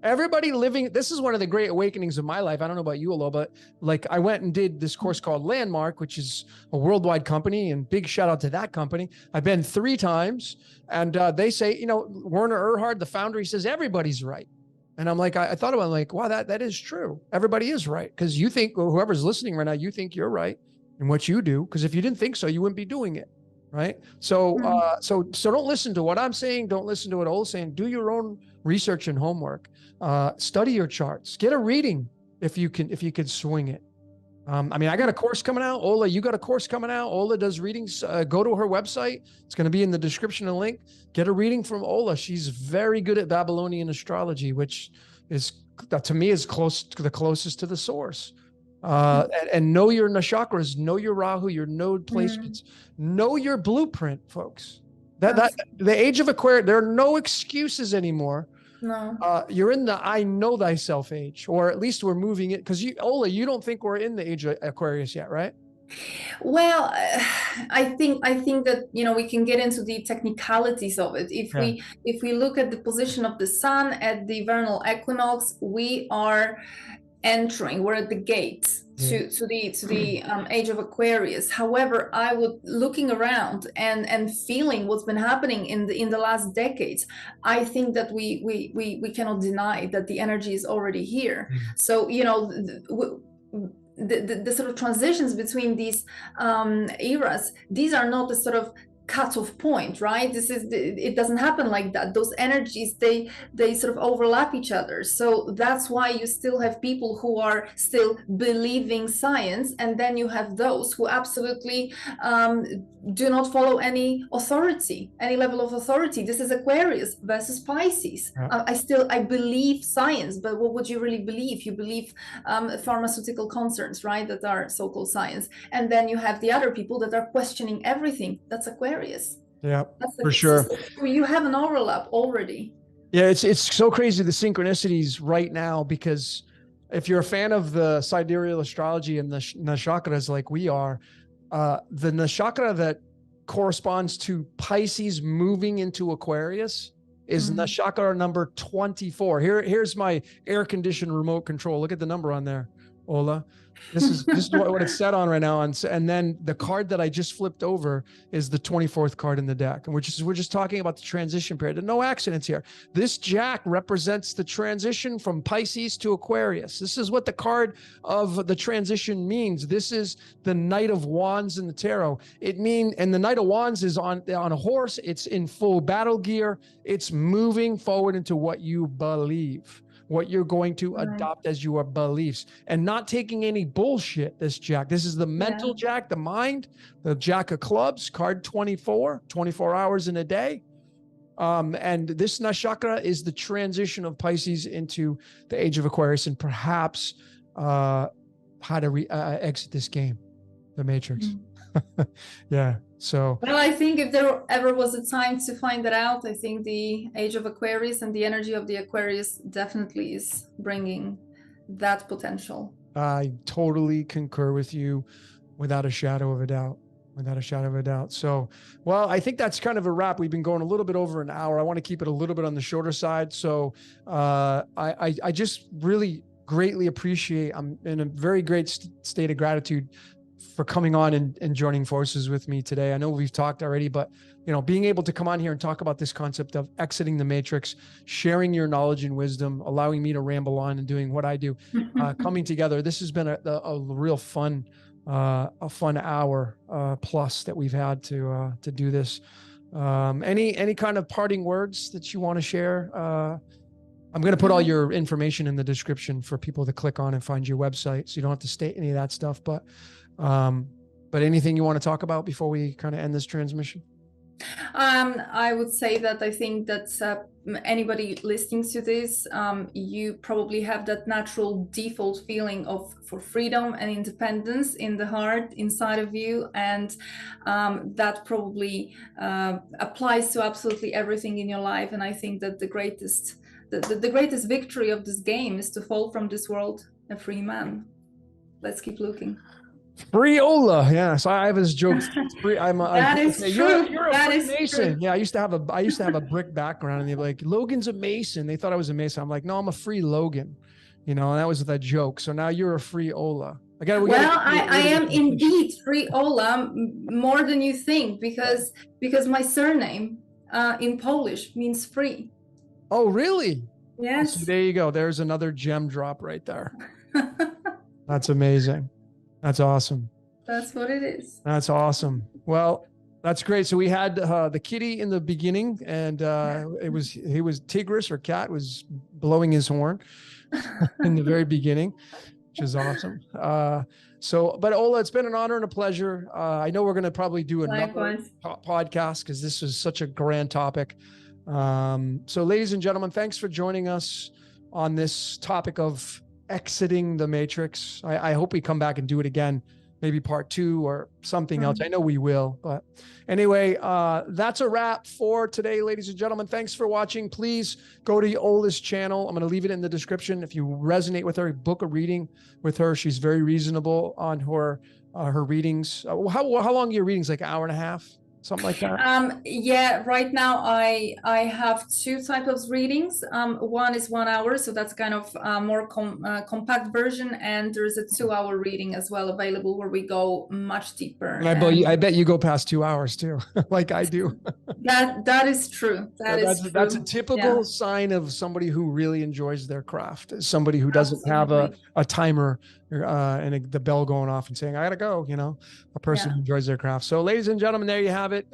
Everybody living, this is one of the great awakenings of my life. I don't know about you, Ola, but like I went and did this course called Landmark, which is a worldwide company, and big shout out to that company. I've been 3 times, and they say, Werner Erhard, the founder, he says, everybody's right. And I'm like, I thought about it, like, wow, that is true. Everybody is right. Because you think, whoever's listening right now, you think you're right in what you do. Because if you didn't think so, you wouldn't be doing it. Right. So, so don't listen to what I'm saying. Don't listen to what Ola's saying. Do your own research and homework. Study your charts. Get a reading if you can swing it. I mean, I got a course coming out. Ola, you got a course coming out. Ola does readings. Go to her website. It's going to be in the description and link. Get a reading from Ola. She's very good at Babylonian astrology, which is, to me, is the closest to the source. And know your chakras, know your Rahu, your node placements, know your blueprint, folks. That the age of Aquarius, there are no excuses anymore. No. You're in the I know thyself age, or at least we're moving it. Because Ola, you don't think we're in the age of Aquarius yet, right? Well, I think that we can get into the technicalities of it. If we look at the position of the sun at the vernal equinox, we are entering. We're at the gates to the age of Aquarius. However, I would, looking around and feeling what's been happening in the last decades, I think that we cannot deny that the energy is already here. So the sort of transitions between these eras, these are not the sort of cut-off point, right? It doesn't happen like that. Those energies, they sort of overlap each other. So that's why you still have people who are still believing science, and then you have those who absolutely do not follow any level of authority. This is Aquarius versus Pisces. I believe science, but what would you really believe? You believe pharmaceutical concerns, right? That are so-called science. And then you have the other people that are questioning everything. That's Aquarius. Yeah, for sure. So you have an overlap already. Yeah, it's so crazy, the synchronicities right now, because if you're a fan of the sidereal astrology and the nakshatras like we are, the nakshatra that corresponds to Pisces moving into Aquarius is nakshatra number 24. Here's my air-conditioned remote control. Look at the number on there, Ola. This is what it's set on right now. And then the card that I just flipped over is the 24th card in the deck. And we're just talking about the transition period. No accidents here. This Jack represents the transition from Pisces to Aquarius. This is what the card of the transition means. This is the Knight of Wands in the tarot. And the Knight of Wands is on a horse. It's in full battle gear. It's moving forward into what you believe, what you're going to adopt as your beliefs, and not taking any bullshit. This Jack, this is the mental Jack, the mind, the Jack of Clubs, card 24 hours in a day. And this nakshatra is the transition of Pisces into the age of Aquarius, and perhaps how to exit this game, the Matrix. Yeah. So, Well, I think if there ever was a time to find that out, I think the age of Aquarius and the energy of the Aquarius definitely is bringing that potential. I totally concur with you without a shadow of a doubt. Without a shadow of a doubt. So, well, I think that's kind of a wrap. We've been going a little bit over an hour. I want to keep it a little bit on the shorter side. So, I just really greatly appreciate. I'm in a very great state of gratitude for coming on and joining forces with me today. I know we've talked already, but being able to come on here and talk about this concept of exiting the matrix, sharing your knowledge and wisdom, allowing me to ramble on and doing what I do, coming together. This has been a real fun, a fun hour plus that we've had to do this. Any kind of parting words that you want to share? I'm going to put all your information in the description for people to click on and find your website, so you don't have to state any of that stuff. But anything you want to talk about before we kind of end this transmission? I would say that I think that anybody listening to this, you probably have that natural default feeling for freedom and independence in the heart inside of you, and that probably applies to absolutely everything in your life. And I think that the greatest victory of this game is to fall from this world a free man. Let's keep looking. Free Ola, yeah. So I have this joke. Free, that is true. You're a free Mason. True. Yeah, I used to have a brick background, and they're like, Logan's a Mason. They thought I was a Mason. I'm like, no, I'm a free Logan. And that was the joke. So now you're a free Ola. I am indeed free Ola, more than you think, because my surname in Polish means free. Oh, really? Yes. So there you go. There's another gem drop right there. That's amazing. That's awesome. That's what it is. That's awesome. Well, that's great. So we had the kitty in the beginning, and he was Tigris, or cat, was blowing his horn in the very beginning, which is awesome. But Ola, it's been an honor and a pleasure. I know we're going to probably do another podcast because this is such a grand topic. So ladies and gentlemen, thanks for joining us on this topic of exiting the matrix. I hope we come back and do it again, maybe part 2 or something else. I know we will, but anyway, that's a wrap for today, ladies and gentlemen. Thanks for watching. Please go to Ola's channel. I'm going to leave it in the description. If you resonate with her, book a reading with her. She's very reasonable on her readings. How long are your readings? Like an hour and a half? Something like that? Yeah, right now I have 2 types of readings. One is 1 hour, so that's kind of more compact version, and there's a 2-hour reading as well available where we go much deeper. And I bet you go past 2 hours too, like I do. That is true. That's a typical sign of somebody who really enjoys their craft. Somebody who doesn't have a timer and the bell going off and saying, I gotta go, a person who enjoys their craft. So ladies and gentlemen, there you have it.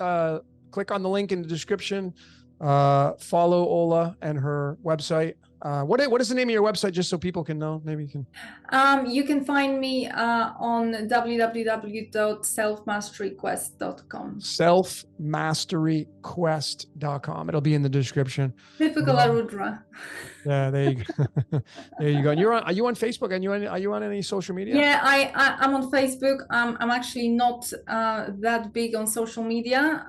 Click on the link in the description, follow Ola and her website. What is the name of your website, just so people can know? Maybe you can. You can find me on www.selfmasteryquest.com. Selfmasteryquest.com. It'll be in the description. Typical Arudra. Yeah, there you go. There you go. And are you on Facebook? And are you on any social media? Yeah, I'm on Facebook. I'm actually not that big on social media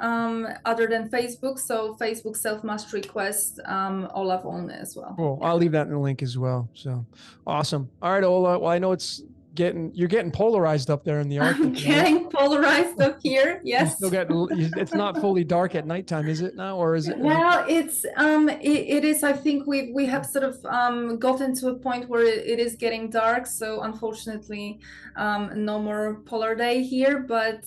other than Facebook. So Facebook Self Mastery Quest, Ola Volne as well. Cool. I'll leave that in the link as well. So awesome. All right, Ola. Well, I know you're getting polarized up there in the Arctic. I'm getting polarized up here. Yes. It's not fully dark at nighttime, is it now, or is it? Well, it is. I think we have sort of gotten to a point where it is getting dark. So unfortunately, no more polar day here. But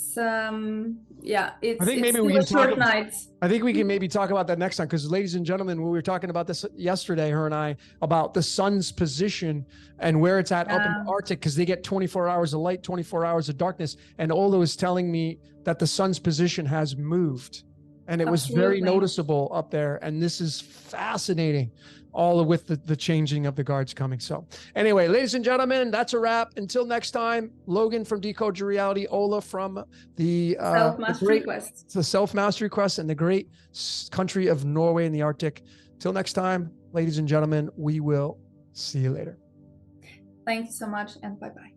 yeah, I think maybe we can short nights. I think we can maybe talk about that next time, because ladies and gentlemen, we were talking about this yesterday, her and I, about the sun's position and where it's at up in the Arctic, because they get 24 hours of light, 24 hours of darkness. And Ola was telling me that the sun's position has moved, and it was very noticeable up there. And this is fascinating, all with the changing of the guards coming. So anyway, ladies and gentlemen, that's a wrap. Until next time, Logan from Decode Your Reality, Ola from the Self-Mastery Quest. The Self-Mastery Quest and the great country of Norway in the Arctic. Till next time, ladies and gentlemen, we will see you later. Thank you so much, and bye-bye.